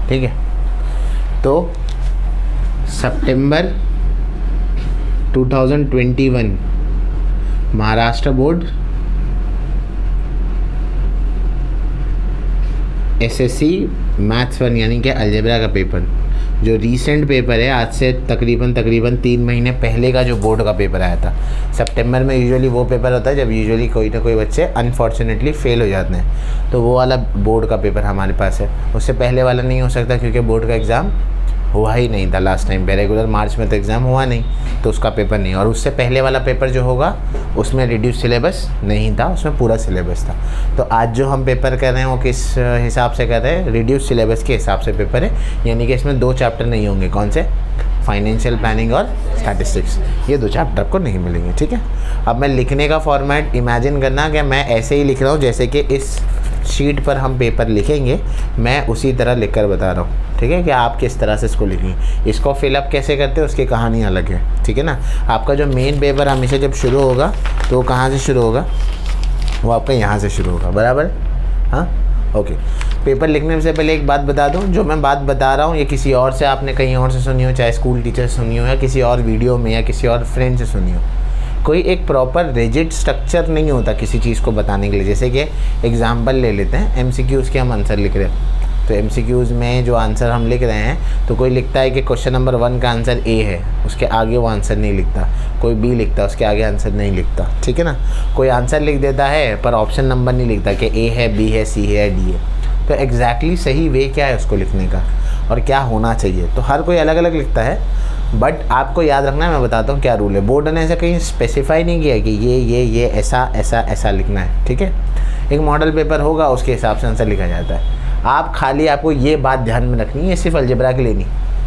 ठीक है। तो सितंबर 2021 महाराष्ट्र बोर्ड एसएससी मैथ्स 1 यानी कि अलजेब्रा का पेपर, जो रीसेंट पेपर है, आज से तकरीबन 3 महीने पहले का जो बोर्ड का पेपर आया था। सितंबर में यूजुअली वो पेपर होता है जब यूजुअली कोई ना कोई बच्चे अनफॉर्चुनेटली फेल हो जाते हैं, तो वो वाला बोर्ड का पेपर हमारे पास है। उससे पहले वाला नहीं हो सकता क्योंकि बोर्ड का एग्ज़ाम हुआ ही नहीं था लास्ट टाइम, रेगुलर मार्च में तो एग्ज़ाम हुआ नहीं, तो उसका पेपर नहीं। और उससे पहले वाला पेपर जो होगा उसमें रिड्यूस सिलेबस नहीं था, उसमें पूरा सिलेबस था। तो आज जो हम पेपर कर रहे हैं वो किस हिसाब से कर रहे हैं, रिड्यूस सिलेबस के हिसाब से पेपर है, यानी कि इसमें 2 चैप्टर नहीं होंगे। कौन से? फाइनेंशियल प्लानिंग और स्टैटिस्टिक्स, ये 2 चैप्टर आपको नहीं मिलेंगे, ठीक है। अब मैं लिखने का फॉर्मेट इमेजिन करना कि मैं ऐसे ही लिख रहा हूँ जैसे कि इस शीट पर हम पेपर लिखेंगे, मैं उसी तरह लिख कर बता रहा हूँ, ठीक है, कि आप किस तरह से इसको लिखेंगे। इसको फिलअप कैसे करते हैं उसकी कहानी अलग है, ठीक है ना। आपका जो मेन पेपर हमेशा जब शुरू होगा तो वो कहाँ से शुरू होगा, वो आपका यहाँ से शुरू होगा, बराबर। हाँ, ओके। पेपर लिखने से पहले एक बात बता दूं, जो मैं बात बता रहा हूँ ये किसी और से आपने कहीं और से सुनी हो, चाहे स्कूल टीचर से सुनी हो या किसी और वीडियो में या किसी और फ्रेंड से सुनी हो, कोई एक प्रॉपर रिजिड स्ट्रक्चर नहीं होता किसी चीज़ को बताने के लिए। जैसे कि एग्जाम्पल ले लेते हैं, एमसीक्यूज़ के हम आंसर लिख रहे हैं, तो एमसीक्यूज़ में जो आंसर हम लिख रहे हैं, तो कोई लिखता है कि क्वेश्चन नंबर 1 का आंसर ए है, उसके आगे वो आंसर नहीं लिखता। कोई बी लिखता है, उसके आगे आंसर नहीं लिखता, ठीक है ना। कोई आंसर लिख देता है पर ऑप्शन नंबर नहीं लिखता कि ए है, बी है, सी है, डी है। तो एग्जैक्टली सही वे क्या है उसको लिखने का और क्या होना चाहिए, तो हर कोई अलग अलग लिखता है। बट आपको याद रखना है, मैं बताता हूँ क्या रूल है। बोर्ड ने ऐसा कहीं स्पेसिफाई नहीं किया कि ये ऐसा लिखना है, ठीक है। एक मॉडल पेपर होगा, उसके हिसाब से आंसर लिखा जाता है। आप खाली आपको ये बात ध्यान में रखनी है, सिर्फ अलजेब्रा के लिए नहीं,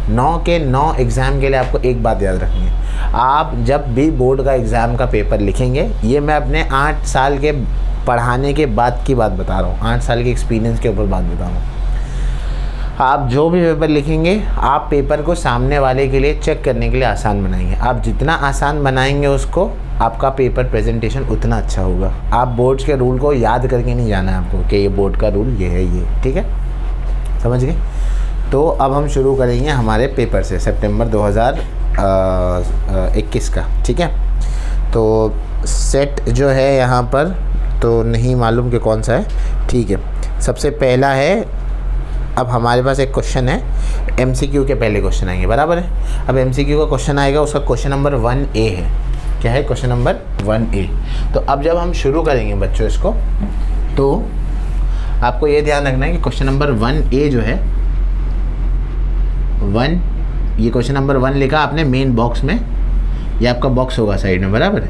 9 के 9 एग्ज़ाम के लिए आपको एक बात याद रखनी है। आप जब भी बोर्ड का एग्ज़ाम का पेपर लिखेंगे, ये मैं अपने 8 साल के पढ़ाने के बाद की बात बता रहा हूँ, 8 साल के एक्सपीरियंस के ऊपर बात बता रहा हूँ। आप जो भी पेपर लिखेंगे, आप पेपर को सामने वाले के लिए चेक करने के लिए आसान बनाएंगे। आप जितना आसान बनाएंगे उसको, आपका पेपर प्रेजेंटेशन उतना अच्छा होगा। आप बोर्ड्स के रूल को याद करके नहीं जाना है आपको कि ये बोर्ड का रूल ये है, ये ठीक है, समझ गए। तो अब हम शुरू करेंगे हमारे पेपर से, सितंबर 2021 का, ठीक है। तो सेट जो है यहाँ पर तो नहीं मालूम कि कौन सा है, ठीक है। सबसे पहला है, अब हमारे पास एक क्वेश्चन है, एमसीक्यू के पहले क्वेश्चन आएंगे, बराबर है। अब एमसीक्यू का क्वेश्चन आएगा, उसका क्वेश्चन नंबर 1A है। क्या है क्वेश्चन नंबर 1A। तो अब जब हम शुरू करेंगे बच्चों इसको, तो आपको ये ध्यान रखना है कि क्वेश्चन नंबर 1A जो है, ये क्वेश्चन नंबर 1 लिखा आपने मेन बॉक्स में, ये आपका बॉक्स होगा साइड में, बराबर है।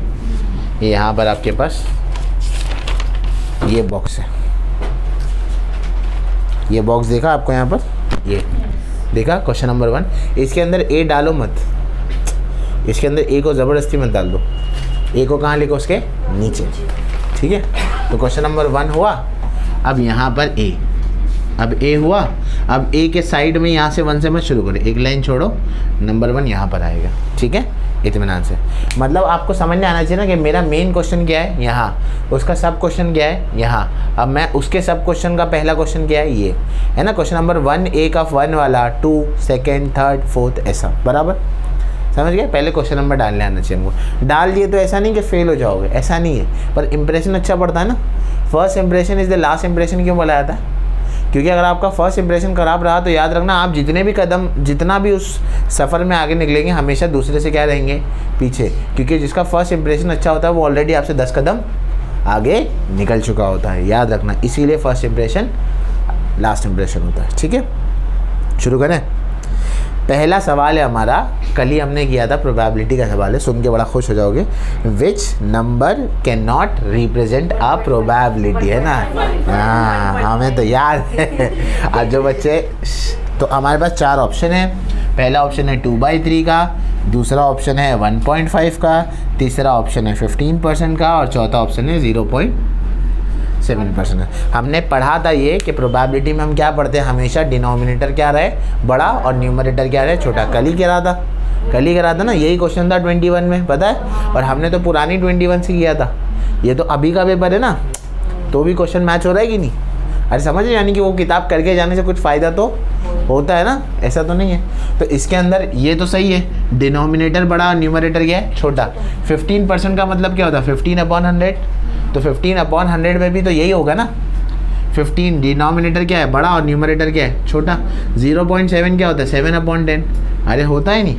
ये यहाँ पर आपके पास ये बॉक्स है, ये बॉक्स देखा आपको यहाँ पर, ये देखा क्वेश्चन नंबर 1। इसके अंदर ए डालो मत, इसके अंदर ए को ज़बरदस्ती मत डाल दो। ए को कहाँ लिखो, उसके नीचे, ठीक है। तो क्वेश्चन नंबर 1 हुआ। अब यहाँ पर ए, अब ए हुआ, अब ए के साइड में यहाँ से 1 से मत शुरू करो, एक लाइन छोड़ो, नंबर 1 यहाँ पर आएगा, ठीक है, इत्मीनान से। मतलब आपको समझ में आना चाहिए ना कि मेरा मेन क्वेश्चन क्या है यहाँ, उसका सब क्वेश्चन क्या है यहाँ, अब मैं उसके सब क्वेश्चन का पहला क्वेश्चन क्या है, ये है ना। क्वेश्चन नंबर 1A का 1 वाला, 2, 2nd, 3rd, 4th, ऐसा, बराबर, समझ गए। पहले क्वेश्चन नंबर डालने आना चाहिए हमको। डाल दिए तो ऐसा नहीं कि फेल हो जाओगे, ऐसा नहीं है, पर इंप्रेशन अच्छा पड़ता है ना। First impression is the last impression क्यों बोला जाता है, क्योंकि अगर आपका फर्स्ट इंप्रेशन खराब रहा तो याद रखना, आप जितने भी कदम, जितना भी उस सफ़र में आगे निकलेंगे, हमेशा दूसरे से क्या रहेंगे, पीछे। क्योंकि जिसका फर्स्ट इंप्रेशन अच्छा होता है वो ऑलरेडी आपसे 10 कदम आगे निकल चुका होता है, याद रखना। इसीलिए फर्स्ट इंप्रेशन लास्ट इंप्रेशन होता है, ठीक है। शुरू करें। पहला सवाल है हमारा, कल ही हमने किया था, प्रोबेबिलिटी का सवाल है, सुन के बड़ा खुश हो जाओगे। Which number can not represent a probability, है ना। हाँ, हमें तो याद है। आज जो बच्चे, तो हमारे पास 4 ऑप्शन है। पहला ऑप्शन है 2/3 का, दूसरा ऑप्शन है 1.5 का, तीसरा ऑप्शन है 15% का और चौथा ऑप्शन है 0.7%। हमने पढ़ा था ये कि प्रोबेबिलिटी में हम क्या पढ़ते हैं, हमेशा डिनोमिनेटर क्या रहे बड़ा और न्यूमरेटर क्या रहे छोटा। कल ही करा था ना, यही क्वेश्चन था 21 में, पता है। और हमने तो पुरानी 21 से किया था, ये तो अभी का पेपर है ना, तो भी क्वेश्चन मैच हो रहा है कि नहीं। अरे समझ, यानी कि वो किताब करके जाने से कुछ फ़ायदा तो होता है ना, ऐसा तो नहीं है। तो इसके अंदर ये तो सही है, डिनोमिनेटर बड़ा और न्यूमरेटर क्या है, छोटा। 15% का मतलब क्या होता है, 15/100। तो 15/100 में भी तो यही होगा ना, 15 डिनोमिनेटर क्या है, बड़ा, और न्यूमरेटर क्या है, छोटा। 0.7 क्या होता है, 7/10। अरे होता है नहीं,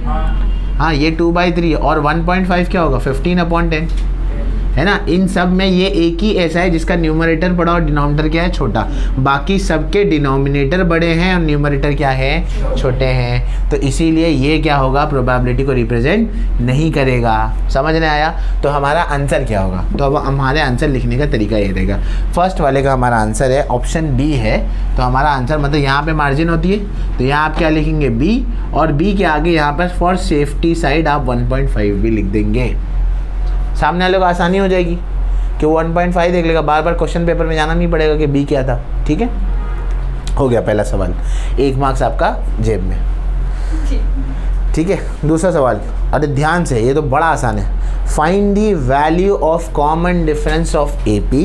हाँ ये 2/3। और 1.5 क्या होगा, 15/10, है ना। इन सब में ये एक ही ऐसा है जिसका न्यूमरेटर बड़ा और डिनोमिनेटर क्या है, छोटा। बाकी सबके डिनोमिनेटर बड़े हैं और न्यूमरेटर क्या है, छोटे हैं। तो इसीलिए ये क्या होगा, प्रोबेबिलिटी को रिप्रेजेंट नहीं करेगा। समझ में आया। तो हमारा आंसर क्या होगा, तो अब हमारे आंसर लिखने का तरीका ये रहेगा। फर्स्ट वाले का हमारा आंसर है ऑप्शन बी है। तो हमारा आंसर मतलब यहाँ पे मार्जिन होती है, तो यहाँ आप क्या लिखेंगे, बी, और बी के आगे यहाँ पर फॉर सेफ्टी साइड आप 1.5 भी लिख देंगे। सामने वाले को आसानी हो जाएगी कि वो 1.5 देख लेगा, बार बार क्वेश्चन पेपर में जाना नहीं पड़ेगा कि बी क्या था। ठीक है, हो गया पहला सवाल, 1 मार्क्स आपका जेब में। ठीक है, दूसरा सवाल, अरे ध्यान से, ये तो बड़ा आसान है। Find the value of common difference of A P.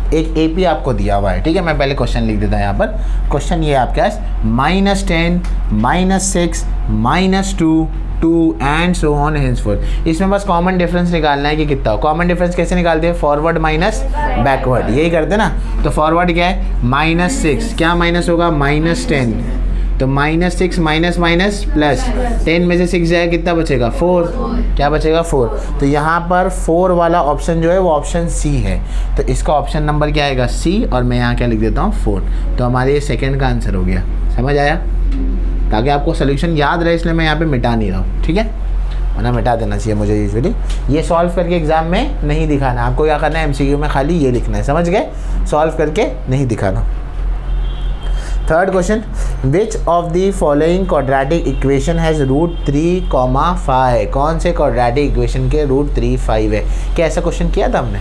एक ए पी आपको दिया हुआ है, ठीक है। मैं पहले क्वेश्चन लिख देता हूँ यहाँ पर। क्वेश्चन ये आपके पास -10, -6, -2, 2 एंड सो ऑन हेंसफोर्थ। इसमें बस कॉमन डिफरेंस निकालना है कि कितना हो। कॉमन डिफरेंस कैसे निकालते हैं, फॉरवर्ड माइनस बैकवर्ड, यही करते हैं ना। तो फॉरवर्ड क्या है, -6, क्या माइनस होगा, -10। तो -6 माइनस माइनस प्लस, 10 में से 6 जाएगा, कितना बचेगा, 4। क्या बचेगा, 4। तो यहाँ पर 4 वाला ऑप्शन जो है वो ऑप्शन सी है। तो इसका ऑप्शन नंबर क्या आएगा, सी, और मैं यहाँ क्या लिख देता हूँ, 4। तो हमारे ये सेकेंड का आंसर हो गया। समझ आया, ताकि आपको सोल्यूशन याद रहे, इसलिए मैं यहाँ पे मिटा नहीं रहा हूँ। ठीक है, वरना मिटा देना चाहिए मुझे यूजुअली। ये सॉल्व करके एग्जाम में नहीं दिखाना, आपको क्या करना है, एमसीक्यू में खाली ये लिखना है। समझ गए, सॉल्व करके नहीं दिखाना। Third question, which of the following quadratic equation has root 3,5। कौन से क्वाड्रेटिक इक्वेशन के रूट 3, 5 है। क्या ऐसा क्वेश्चन किया था हमने,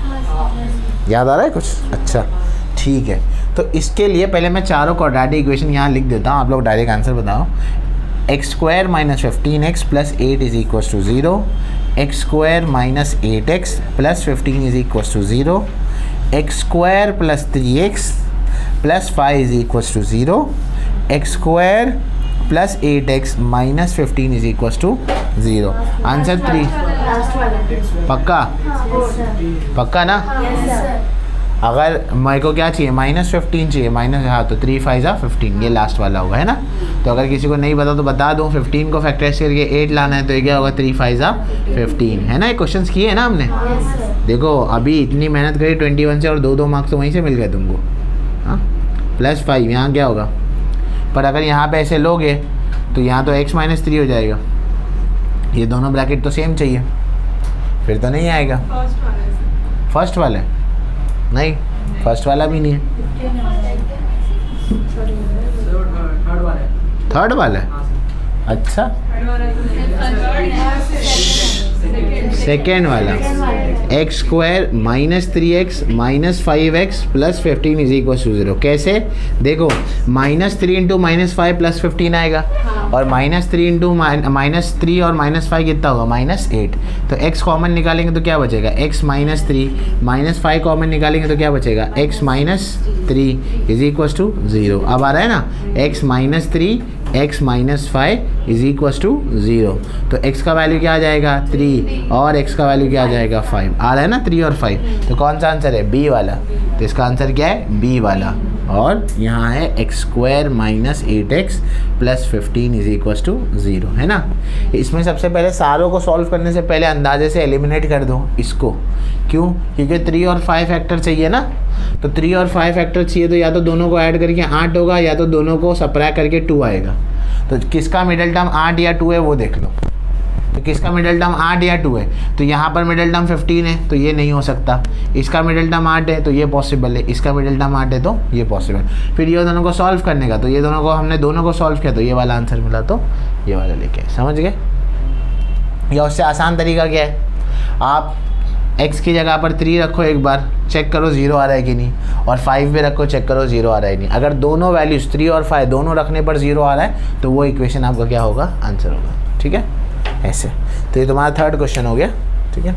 याद आ रहा है कुछ, अच्छा ठीक है। तो इसके लिए पहले मैं चारों क्वाड्रेटिक इक्वेशन यहाँ लिख देता हूँ, आप लोग डायरेक्ट आंसर बताओ। x² - 15x + 8 = 0, x² - 8x + 15 = 0, x² + 3x + 5 = 0, x² + 8x - 15 = 0। Answer 3 पक्का, पक्का ना। अगर मेरे को क्या चाहिए, -15 चाहिए, माइनस, हाँ, तो 3 5 15, ये लास्ट वाला होगा, है ना। तो अगर किसी को नहीं पता तो बता दूँ, 15 को फैक्टराइज करके 8 लाना है, तो ये क्या होगा, 3 5 15, है ना। ये क्वेश्चंस किए हैं ना हमने। देखो अभी इतनी मेहनत करी 21 से, और 2 मार्क्स तो वहीं से मिल गए तुमको। हाँ, +5 यहाँ क्या होगा, पर अगर यहाँ पे ऐसे लोगे तो यहाँ तो x - 3 हो जाएगा। ये दोनों ब्रैकेट तो सेम चाहिए, फिर तो नहीं आएगा। फर्स्ट वाला नहीं, फर्स्ट वाला भी नहीं है, थर्ड वाला है। अच्छा, सेकेंड वाला, x² - 3x - 5x + 15 = 0। कैसे, देखो -3 × -5 + 15 आएगा, और -3 × -3 और -5 कितना होगा, -8। तो x कॉमन निकालेंगे तो क्या बचेगा, x - 3, -5 कॉमन निकालेंगे तो क्या बचेगा, x - 3 = 0। अब आ रहा है ना, x - 3, x - 5 = 0। तो x का वैल्यू क्या आ जाएगा, 3, और x का वैल्यू क्या आ जाएगा, 5। आ रहा है ना 3 और 5। तो कौन सा आंसर है, बी वाला। तो इसका आंसर क्या है, बी वाला। और यहाँ है x² - 8x + 15 = 0, है ना। इसमें सबसे पहले सारों को सॉल्व करने से पहले अंदाजे से एलिमिनेट कर दो इसको। क्यों, क्योंकि 3 और 5 फैक्टर चाहिए ना। तो 3 और 5 फैक्टर चाहिए, तो या तो दोनों को ऐड करके 8 होगा, या तो दोनों को सबट्रैक्ट करके 2 आएगा। तो किसका मिडिल टर्म 8 या 2 है वो देख लो। तो किसका मिडिल टर्म 8 या 2 है, तो यहाँ पर मिडिल टर्म 15 है, तो ये नहीं हो सकता। इसका मिडिल टर्म 8 है, तो ये पॉसिबल है। इसका मिडिल टर्म 8 है, तो ये पॉसिबल। फिर ये दोनों को सॉल्व करने का, तो ये दोनों को हमने दोनों को सॉल्व किया, तो ये वाला आंसर मिला, तो ये वाला लेके। समझ गए। या उससे आसान तरीका क्या है, आप x की जगह पर 3 रखो, एक बार चेक करो 0 आ रहा है कि नहीं, और 5 भी रखो, चेक करो 0 आ रहा है कि नहीं। अगर दोनों वैल्यूज़ 3 और 5 दोनों रखने पर 0 आ रहा है, तो वो इक्वेशन आपका क्या होगा, आंसर होगा। ठीक है, ऐसे। तो ये तुम्हारा थर्ड क्वेश्चन हो गया। ठीक है,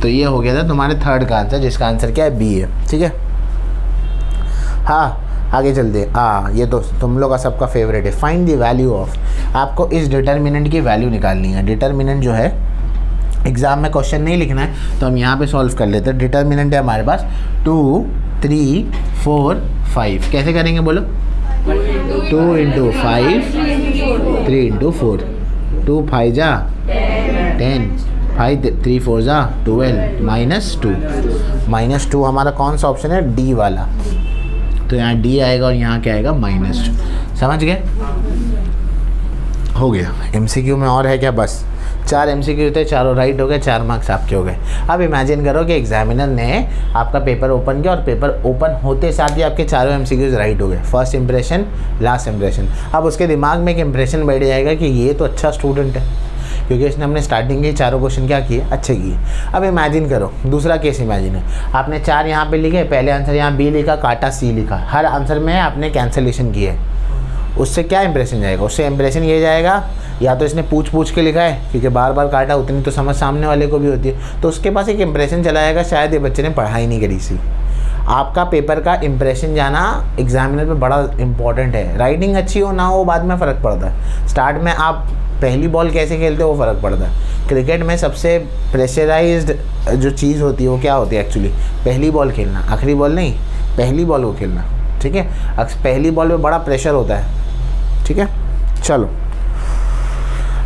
तो ये हो गया था तुम्हारे थर्ड का आंसर, जिसका आंसर क्या है, बी है। ठीक है, हाँ, आगे चलते ये तो तुम लोग का सबका फेवरेट है, फाइंड द वैल्यू ऑफ। आपको इस डिटर्मिनेंट की वैल्यू निकालनी है। डिटर्मिनेंट जो है एग्ज़ाम में क्वेश्चन नहीं लिखना है तो हम यहाँ पे सॉल्व कर लेते हैं। डिटर्मिनेंट है हमारे पास 2, 3, 4, 5। कैसे करेंगे बोलो? 2 × 5, 3 × 4, 2 5 जा 10, 5 3 4 जा 12, -2 हमारा कौन सा ऑप्शन है? डी वाला। तो यहाँ डी आएगा और यहाँ क्या आएगा? -2। समझ गए? हो गया। एमसीक्यू में और है क्या? बस 4 एमसीक्यू थे, चारों राइट हो गए, 4 मार्क्स आपके हो गए। अब इमेजिन करो कि एग्जामिनर ने आपका पेपर ओपन किया और पेपर ओपन होते साथ ही आपके चारों एमसीक्यूज राइट हो गए। First impression, last impression. अब उसके दिमाग में एक इंप्रेशन बैठ जाएगा कि ये तो अच्छा स्टूडेंट है, क्योंकि इसने हमने स्टार्टिंग के चारों क्वेश्चन क्या किए? अच्छे किए। अब इमेजिन करो दूसरा केस इमेजिन है, आपने 4 यहाँ पे लिखे, पहले आंसर यहाँ बी लिखा, काटा सी लिखा, हर आंसर में आपने कैंसलेशन किए। उससे क्या इंप्रेशन जाएगा? उससे इंप्रेशन ये जाएगा या तो इसने पूछ के लिखा है, क्योंकि बार बार काटा, उतनी तो समझ सामने वाले को भी होती है, तो उसके पास एक इंप्रेशन चला जाएगा, शायद ये बच्चे ने पढ़ाई नहीं करी सी। आपका पेपर का इंप्रेशन जाना एग्जामिनर पे बड़ा इंपॉर्टेंट है। राइटिंग अच्छी हो ना हो बाद में फ़र्क पड़ता है, स्टार्ट में आप पहली बॉल कैसे खेलते हो वो फ़र्क पड़ता है। क्रिकेट में सबसे प्रेशराइज्ड जो चीज़ होती है वो क्या होती है एक्चुअली? पहली बॉल खेलना, आखिरी बॉल नहीं, पहली बॉल को खेलना। ठीक है, पहली बॉल में बड़ा प्रेशर होता है। ठीक है, चलो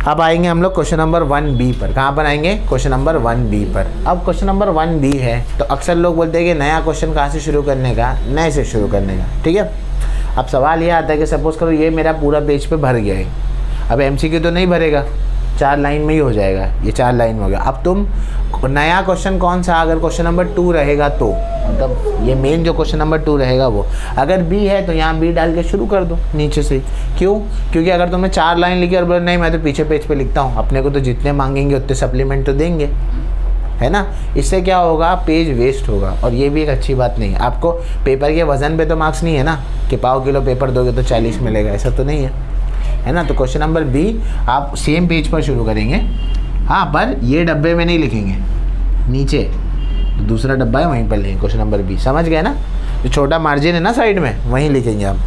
अब आएंगे हम लोग क्वेश्चन नंबर 1B पर। कहाँ पर आएंगे? क्वेश्चन नंबर 1B पर। अब क्वेश्चन नंबर 1B है तो अक्सर लोग बोलते हैं कि नया क्वेश्चन कहाँ से शुरू करने का? नए से शुरू करने का। ठीक है, अब सवाल ये आता है कि सपोज करो ये मेरा पूरा पेज पे भर गया है, अब एमसीक्यू तो नहीं भरेगा, 4 लाइन में ही हो जाएगा, ये 4 लाइन में हो गया। अब तुम नया क्वेश्चन कौन सा? अगर क्वेश्चन नंबर 2 रहेगा तो मतलब ये मेन जो क्वेश्चन नंबर 2 रहेगा वो, अगर बी है तो यहाँ बी डाल के शुरू कर दो नीचे से। क्यों? क्योंकि अगर तुमने 4 लाइन लिखी और बोले नहीं मैं तो पीछे पेज पे लिखता हूँ, अपने को तो जितने मांगेंगे उतने सप्लीमेंट तो देंगे, है ना। इससे क्या होगा? पेज वेस्ट होगा, और ये भी एक अच्छी बात नहीं है। आपको पेपर के वज़न पे तो मार्क्स नहीं है ना, कि पाव किलो पेपर दोगे तो 40 मिलेगा, ऐसा तो नहीं है ना। तो क्वेश्चन नंबर बी आप सेम पेज पर शुरू करेंगे, हाँ, पर ये डब्बे में नहीं लिखेंगे, नीचे तो दूसरा डब्बा है वहीं पर लिखेंगे क्वेश्चन नंबर बी। समझ गए ना? जो छोटा मार्जिन है ना साइड में, वहीं लिखेंगे आप।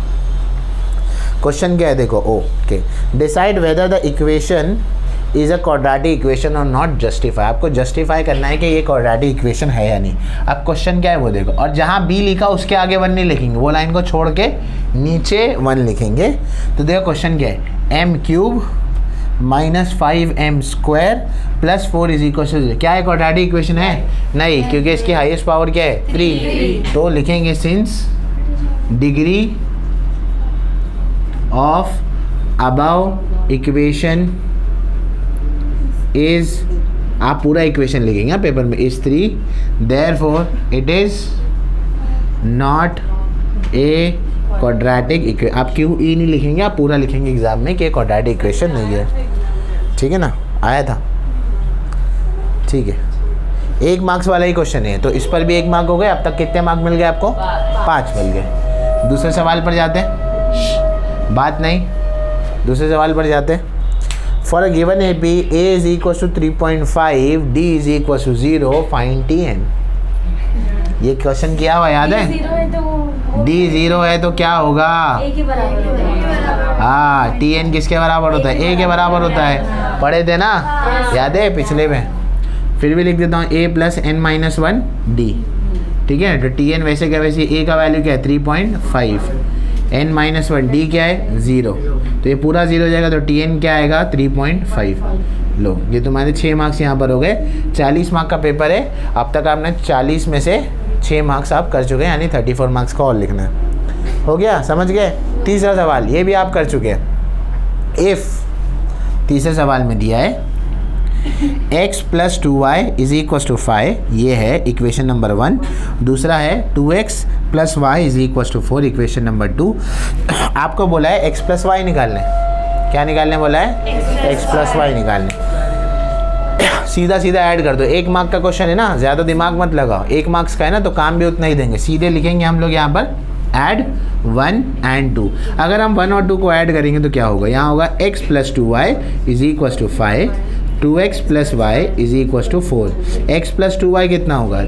क्वेश्चन क्या है देखो, okay, decide whether the equation is a quadratic equation और नॉट जस्टिफाई। आपको जस्टिफाई करना है कि ये क्वाड्रेटिक इक्वेशन है या नहीं। अब क्वेश्चन क्या है वो देखो, और जहाँ बी लिखा उसके आगे 1 नहीं लिखेंगे, वो लाइन को छोड़ के नीचे 1 लिखेंगे। तो देखो क्वेश्चन क्या है, m³ - 5m² + 4 = 0। क्या है? क्वाड्रेटिक इक्वेशन है? नहीं, क्योंकि इसकी हाईएस्ट पावर क्या है? 3। तो लिखेंगे since degree of above equation is, आप पूरा इक्वेशन लिखेंगे पेपर में, is 3, therefore it is not a quadratic equation. आप क्यों ई नहीं लिखेंगे, आप पूरा लिखेंगे एग्जाम में कि क्वाड्रेटिक इक्वेशन नहीं है। ठीक है ना, आया था? ठीक है, 1 मार्क्स वाला ही क्वेश्चन है, तो इस पर भी 1 मार्क हो गए। अब तक कितने मार्क मिल गए आपको? 5 मिल गए। दूसरे सवाल पर जाते हैं, बात नहीं, दूसरे सवाल पर जाते हैं। For a given AP A = 3.5, D = 0, find TN। ये क्वेश्चन किया हुआ याद है? D 0 है तो क्या होगा? A के बराबर होता है। हाँ, TN किसके बराबर होता है? A के बराबर होता है। पढ़े थे ना, याद है पिछले में? फिर भी लिख देता हूँ A + n-1 D। ठीक है, तो TN वैसे क्या, वैसे A का वैल्यू क्या है? 3.5, n-1 D क्या है? 0, तो ये पूरा 0 हो जाएगा, तो TN क्या आएगा? 3.5। लो, ये तुम्हारे 6 मार्क्स यहाँ पर हो गए। 40 मार्क का पेपर है, अब तक आपने 40 में से 6 मार्क्स आप कर चुके हैं, यानी 34 मार्क्स का और लिखना है। हो गया? समझ गए? तीसरा सवाल ये भी आप कर चुके हैं। इफ़ तीसरे सवाल में दिया है x + 2y = 5, ये है इक्वेशन नंबर 1। दूसरा है 2x + y = 4, इक्वेशन नंबर 2। आपको बोला है x + y निकालने। क्या निकालने बोला है? x + y निकालने। सीधा सीधा ऐड कर दो, 1 मार्क का क्वेश्चन है ना, ज़्यादा दिमाग मत लगाओ। 1 मार्क्स का है ना, तो काम भी उतना ही देंगे। सीधे लिखेंगे हम लोग यहाँ पर ऐड 1 और 2। अगर हम 1 और 2 को ऐड करेंगे तो क्या होगा? यहाँ होगा x + 2y = 5 2x plus Y is equal to 4। X plus 2y कितना होगा?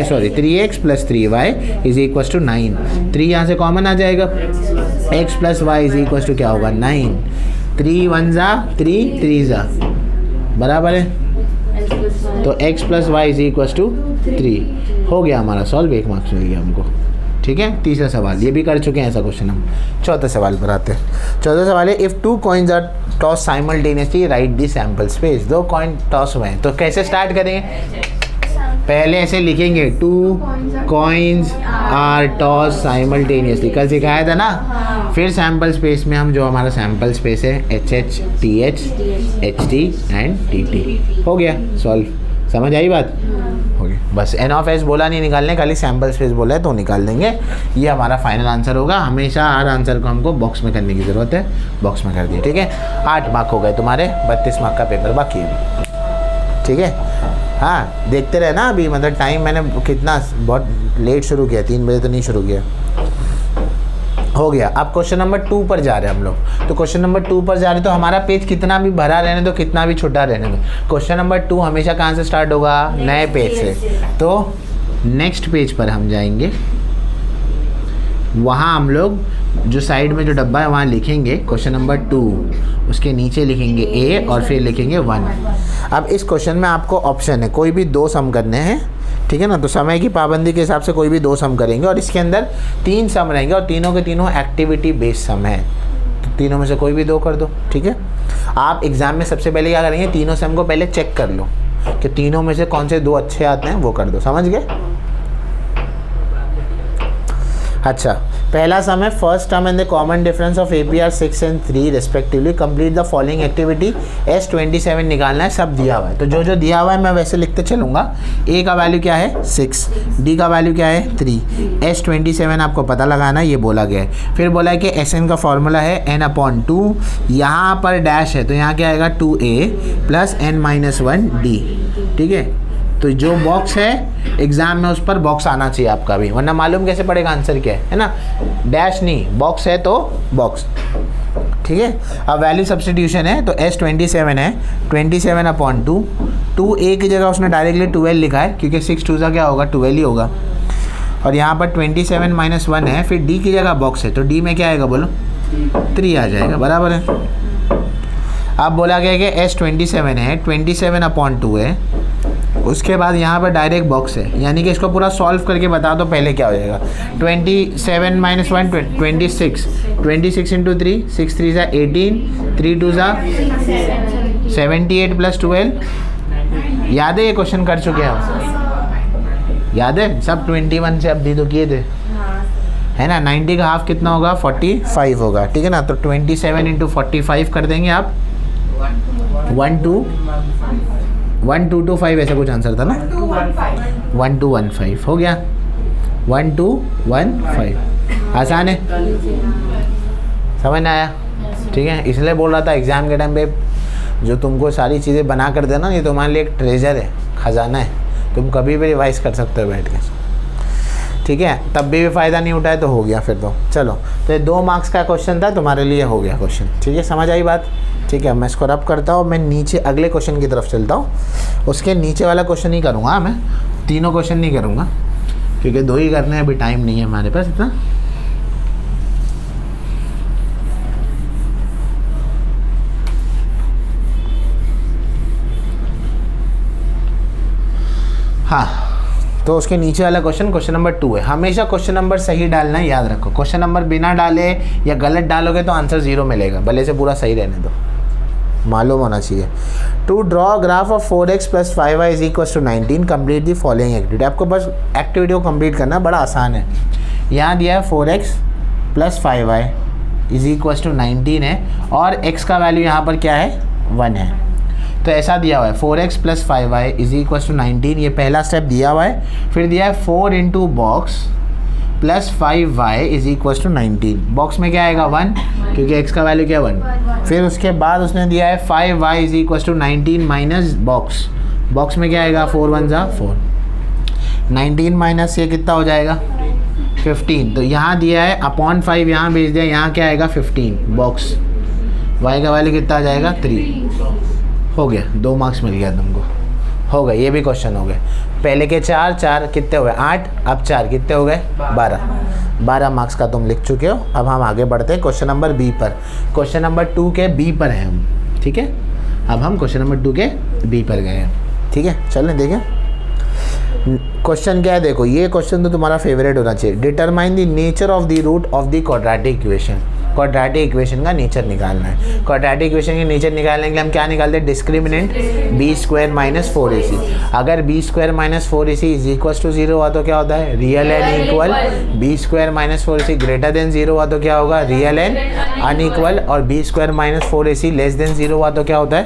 Sorry 3x plus 3y is equal to 9। 3 यहाँ से कॉमन आ जाएगा, x plus Y is equal to क्या होगा? 9। 3 1 जा 3 3 जा बराबर है, तो x plus Y is equal to 3 हो गया हमारा सॉल्व। 1 मार्क्स मिल गया हमको। ठीक है, तीसरा सवाल ये भी कर चुके हैं ऐसा क्वेश्चन हम। चौथा सवाल पर आते हैं। चौथा सवाल है if 2 coins are toss simultaneously write the sample space. 2 coin toss हुए हैं, तो कैसे स्टार्ट करेंगे? पहले ऐसे लिखेंगे 2 कॉइन्स आर टॉस साइमल्टेनियसली, कल सिखाया था ना। फिर सैम्पल स्पेस में हम जो हमारा सैम्पल स्पेस है HH TH HT and TT हो गया सॉल्व। समझ आई बात? हो गया, बस एन ऑफ एस बोला नहीं निकालने, खाली सैम्पल स्पेस बोला है तो निकाल देंगे। ये हमारा फाइनल आंसर होगा। हमेशा हर आंसर को हमको बॉक्स में करने की ज़रूरत है, बॉक्स में कर दिए। ठीक है, 8 मार्क हो गए तुम्हारे, 32 मार्क का पेपर बाकी है। ठीक है, हाँ देखते रहे ना अभी, मतलब टाइम मैंने कितना बहुत लेट शुरू किया, 3 बजे तो नहीं शुरू किया। हो गया। अब क्वेश्चन नंबर 2 पर जा रहे हैं हम लोग। तो क्वेश्चन नंबर 2 पर जा रहे हैं, तो हमारा पेज कितना भी भरा रहने दो, कितना भी छोटा रहने दो, क्वेश्चन नंबर 2 हमेशा कहाँ से स्टार्ट होगा? नए पेज से। तो नेक्स्ट पेज पर हम जाएंगे, वहाँ हम लोग जो साइड में जो डब्बा है वहाँ लिखेंगे क्वेश्चन नंबर 2, उसके नीचे लिखेंगे A और फिर लिखेंगे 1। अब इस क्वेश्चन में आपको ऑप्शन है, कोई भी 2 सम करने हैं। ठीक है ना, तो समय की पाबंदी के हिसाब से कोई भी 2 सम करेंगे और इसके अंदर 3 सम रहेंगे और तीनों के तीनों एक्टिविटी बेस्ड सम है, तो तीनों में से कोई भी 2 कर दो। ठीक है, आप एग्ज़ाम में सबसे पहले क्या करेंगे? तीनों सम को पहले चेक कर लो कि तीनों में से कौन से 2 अच्छे आते हैं, वो कर दो। समझ गए? अच्छा, पहला सम है first term and the common difference of APR 6 and 3 respectively complete the following activity. S27 निकालना है, सब दिया हुआ है, तो जो जो दिया हुआ है मैं वैसे लिखते चलूँगा। A का वैल्यू क्या है? 6, D का वैल्यू क्या है? 3, S27 आपको पता लगाना है, ये बोला गया है। फिर बोला है कि SN का फॉर्मूला है n/2, यहाँ पर डैश है तो यहाँ क्या आएगा? 2A plus n-1D। ठीक है, तो जो बॉक्स है एग्जाम में उस पर बॉक्स आना चाहिए आपका भी, वरना मालूम कैसे पड़ेगा आंसर क्या है ना? डैश नहीं, बॉक्स है तो बॉक्स। ठीक है, अब वैल्यू सब्स्टिट्यूशन है तो S27 है 27/2। 2A की जगह उसने डायरेक्टली 12 लिखा है क्योंकि 6 2 क्या होगा? 12 ही होगा। और यहाँ पर 27 - 1 है, फिर D की जगह बॉक्स है तो D में क्या आएगा बोलो? 3 आ जाएगा, बराबर है। अब बोला गया कि S27 है 27/2 है, उसके बाद यहाँ पर डायरेक्ट बॉक्स है, यानी कि इसको पूरा सॉल्व करके बता दो पहले क्या हो जाएगा। 27 - 1 26, 26 × 3 6 3 18, 3 2 78 + 12। याद है ये क्वेश्चन कर चुके हैं हम? याद है सब? 21 से अब दे दो किए थे, है ना? 90 का हाफ कितना होगा? 45 होगा। ठीक है ना, तो 27 × 45 कर देंगे आप। 1225 ऐसा कुछ आंसर था ना? 1215 हो गया। 1215 आसान है, समझ में आया? ठीक है, इसलिए बोल रहा था एग्ज़ाम के टाइम पे जो तुमको सारी चीज़ें बना कर देना, ये तुम्हारे लिए एक ट्रेजर है, ख़जाना है, तुम कभी भी रिवाइज कर सकते हो बैठ के। ठीक है, तब भी फ़ायदा नहीं उठाए तो हो गया फिर तो। चलो, तो ये 2 मार्क्स का क्वेश्चन था, तुम्हारे लिए हो गया क्वेश्चन। ठीक है, समझ आई बात? ठीक है, मैं इसको रब करता हूँ, मैं नीचे अगले क्वेश्चन की तरफ चलता हूँ। उसके नीचे वाला क्वेश्चन ही करूँगा मैं, तीनों क्वेश्चन नहीं करूँगा क्योंकि 2 ही करने हैं, अभी टाइम नहीं है हमारे पास इतना। हाँ, तो उसके नीचे वाला क्वेश्चन नंबर 2 है। हमेशा क्वेश्चन नंबर सही डालना है, याद रखो। क्वेश्चन नंबर बिना डाले या गलत डालोगे तो आंसर 0 मिलेगा, भले से पूरा सही रहने दो, मालूम होना चाहिए। To draw graph of 4x + 5y = 19 complete the following activity. आपको बस एक्टिविटी को कंप्लीट करना, बड़ा आसान है। यहाँ दिया है 4x + 5y = 19 है और x का वैल्यू यहाँ पर क्या है? 1 है। तो ऐसा दिया हुआ है 4x + 5y = 19, ये पहला स्टेप दिया हुआ है। फिर दिया है 4 × बॉक्स + 5y = 19। बॉक्स में क्या आएगा? 1, क्योंकि x का वैल्यू क्या है? 1। फिर उसके बाद उसने दिया है 5y = 19 माइनस बॉक्स में क्या आएगा? 4 1 4, 19 माइनस ये कितना हो जाएगा? 15। तो यहाँ दिया है /5, यहाँ भेज दिया, यहाँ क्या आएगा? 15 बॉक्स, y का वैल्यू कितना आ जाएगा? 3। हो गया, 2 मार्क्स मिल गया तुमको, हो गए, ये भी क्वेश्चन हो गए। पहले के 4 कितने हो गए 8, अब 4 कितने हो गए 12 मार्क्स का तुम लिख चुके हो। अब हम आगे बढ़ते हैं क्वेश्चन नंबर बी पर। क्वेश्चन नंबर 2 के बी पर हैं हम, ठीक है। अब हम क्वेश्चन नंबर 2 के बी पर गए हैं, ठीक है। चलें देखें क्वेश्चन क्या है। देखो ये क्वेश्चन तो तुम्हारा फेवरेट होना चाहिए। Determine the nature of the root of the quadratic equation. Quadratic equation का नेचर निकालना है। क्वाड्रेटिक इक्वेशन के नेचर निकालने के लिए हम क्या निकालते हैं, डिस्क्रिमिनेंट b² - 4ac। अगर b² - 4ac is equal to 0 हुआ तो क्या होता है, real and equal. b² - 4ac greater than 0 हुआ तो क्या होगा, रियल एंड अनइक्वल। और b² - 4ac लेस देन 0 हुआ तो क्या होता है।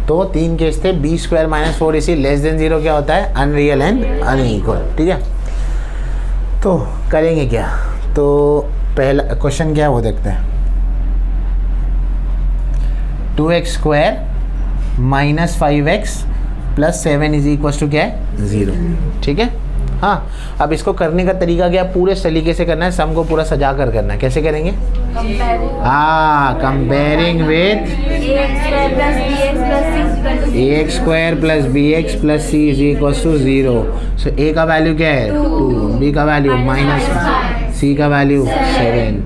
तो 3 केस थे, b² - 4ac लेस देन 0 क्या होता है, अनरियल एंड अनइक्वल, ठीक है। तो करेंगे क्या, तो पहला क्वेश्चन क्या है वो देखते हैं। 2x² - 5x + 7 is equal to क्या है 0, ठीक है। हाँ, अब इसको करने का तरीका क्या, पूरे तरीके से करना है, सम को पूरा सजा कर करना है। कैसे करेंगे, हाँ, comparing with ax² + bx + c is equal to 0। So a का वैल्यू क्या है 2, b का वैल्यू -c का वैल्यू 7।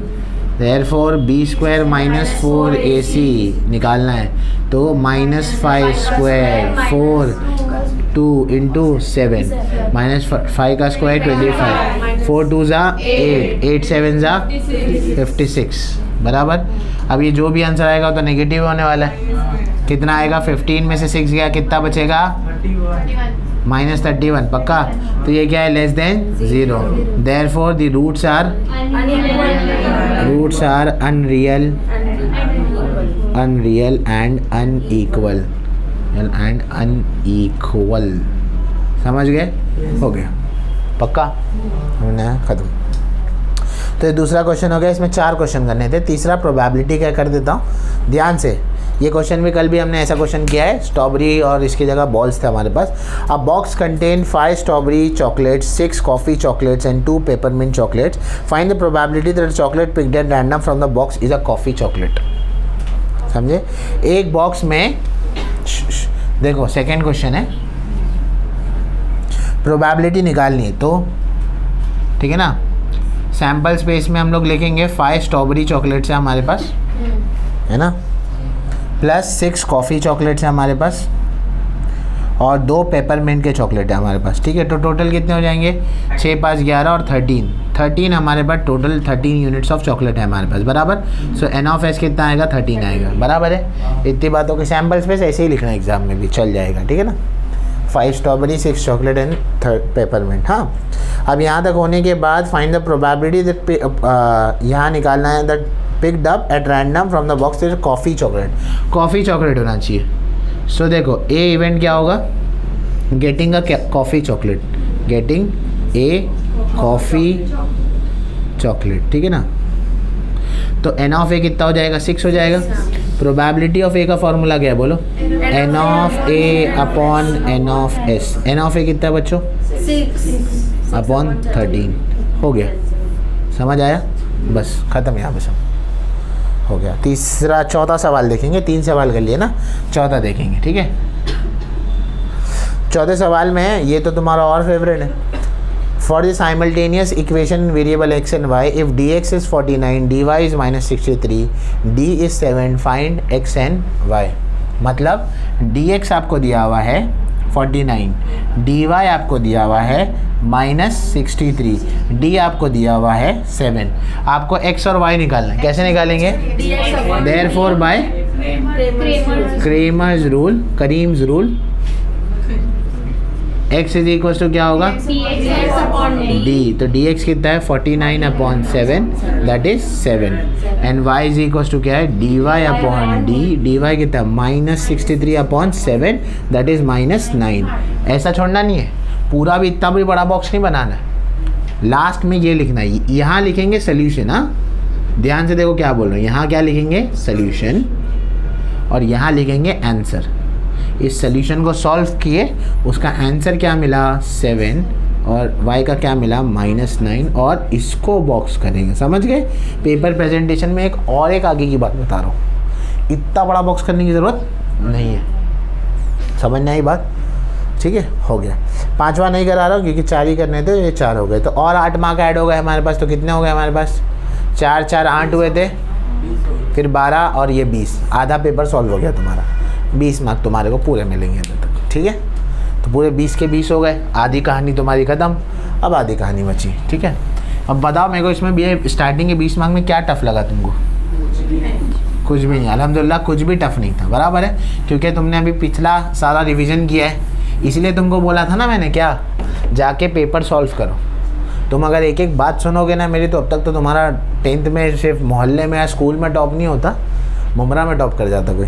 देयरफॉर b² - 4ac निकालना है, तो -5² 4 2 × 7 -5 का स्क्वायर 25 4 2 ज़ा 8 8 7 ज़ा 56 बराबर। अब ये जो भी आंसर आएगा वो तो नेगेटिव होने वाला है। कितना आएगा, 15 में से 6 गया, कितना बचेगा -31, पक्का। तो ये क्या है, less than 0। Therefore the roots are unreal and unequal समझ गए, हो गया, पक्का, हमने ख़त्म। तो ये दूसरा क्वेश्चन हो गया। इसमें 4 क्वेश्चन करने थे। तीसरा प्रोबेबिलिटी का कर देता हूँ ध्यान से। ये क्वेश्चन भी कल भी हमने ऐसा क्वेश्चन किया है, स्ट्रॉबेरी और इसकी जगह बॉल्स थे हमारे पास। A box contain 5 strawberry chocolates, 6 coffee chocolates and 2 peppermint chocolates. Find the probability that chocolate picked at random from the box is a coffee chocolate. समझे, एक बॉक्स में, देखो सेकेंड क्वेश्चन है, प्रोबेबिलिटी निकालनी है, तो ठीक है ना। सैम्पल स्पेस में हम लोग लिखेंगे 5 स्ट्रॉबेरी चॉकलेट्स है हमारे पास, है ना, प्लस 6 कॉफ़ी चॉकलेट्स है हमारे पास, और 2 पेपरमिंट के चॉकलेट है हमारे पास, ठीक है। तो टोटल कितने हो जाएंगे, 6 5 11 और 13 हमारे पास टोटल 13 यूनिट्स ऑफ चॉकलेट है हमारे पास, बराबर। सो n(s) कितना आएगा, 13 आएगा, बराबर है। इतनी बातों के सैम्पल स्पेस ऐसे ही लिखना एग्जाम में भी चल जाएगा, ठीक है ना। 5 स्ट्रॉबेरी 6 चॉकलेट एंड पेपरमिंट। हाँ, अब यहाँ तक होने के बाद फाइंड द प्रोबेबिलिटी दैट, यहाँ निकालना है that picked up at random from the box is coffee chocolate होना चाहिए। सो देखो ए इवेंट क्या होगा, getting a coffee chocolate, getting a coffee chocolate, ठीक है ना। तो n(a) कितना हो जाएगा, 6 हो जाएगा। प्रोबेबिलिटी ऑफ ए का फॉर्मूला क्या है बोलो, n(a)/n(s). n(a) कितना है बच्चों, 6/13 हो गया, समझ आया, बस ख़त्म यहाँ पे सब हो गया। चौथा सवाल देखेंगे, 3 सवाल कर लिए ना, चौथा देखेंगे, ठीक है। चौथे सवाल में ये तो तुम्हारा और फेवरेट है। For the simultaneous equation variable x and y, if dx is 49, dy is -63, d is 7, find x and y। मतलब dx आपको दिया हुआ है 49, dy आपको दिया हुआ है -63, d आपको दिया हुआ है 7। आपको x और y निकालना है, कैसे निकालेंगे, therefore by Cramer's rule x is equal to क्या होगा, d। तो dx कितना है 49/7, that is 7, and y is equal to क्या है, dy/d। dy कितना है -63/7, दैट इज -9। ऐसा छोड़ना नहीं है, पूरा भी इतना भी बड़ा बॉक्स नहीं बनाना है। लास्ट में ये लिखना है, यहाँ लिखेंगे सोल्यूशन। हाँ, ध्यान से देखो क्या बोल रहे हैं, यहाँ क्या लिखेंगे, सोल्यूशन, और यहाँ लिखेंगे आंसर। इस सोल्यूशन को सॉल्व किए, उसका आंसर क्या मिला 7, और y का क्या मिला -9, और इसको बॉक्स करेंगे। समझ गए। पेपर प्रेजेंटेशन में एक आगे की बात बता रहा हूँ, इतना बड़ा बॉक्स करने की ज़रूरत नहीं है। समझ नहीं आई बात? ठीक है, हो गया। 5वां नहीं करा रहा हूँ क्योंकि 4 ही करने थे, ये 4 हो गए। तो और 8 मार्क ऐड हो गए हमारे पास। तो कितने हो गए हमारे पास? 4 4 8 हुए थे, फिर 12 और ये 20। आधा पेपर सॉल्व हो गया तुम्हारा। 20 मार्क तुम्हारे को पूरे मिलेंगे अभी तक। ठीक है, तो पूरे 20 के 20 हो गए। आधी कहानी तुम्हारी ख़त्म, अब आधी कहानी बची। ठीक है, अब बताओ मेरे को इसमें भी स्टार्टिंग के 20 मार्क में क्या टफ लगा तुमको? कुछ भी नहीं, अल्हम्दुलिल्लाह कुछ भी टफ नहीं था। बराबर है, क्योंकि तुमने अभी पिछला सारा रिवीजन किया है, इसलिए तुमको बोला था ना मैंने, क्या जाके पेपर सॉल्व करो। तुम अगर एक एक बात सुनोगे ना मेरी, तो अब तक तो तुम्हारा 10th में सिर्फ मोहल्ले में या स्कूल में टॉप नहीं होता, मुमरा में टॉप कर जाता कोई।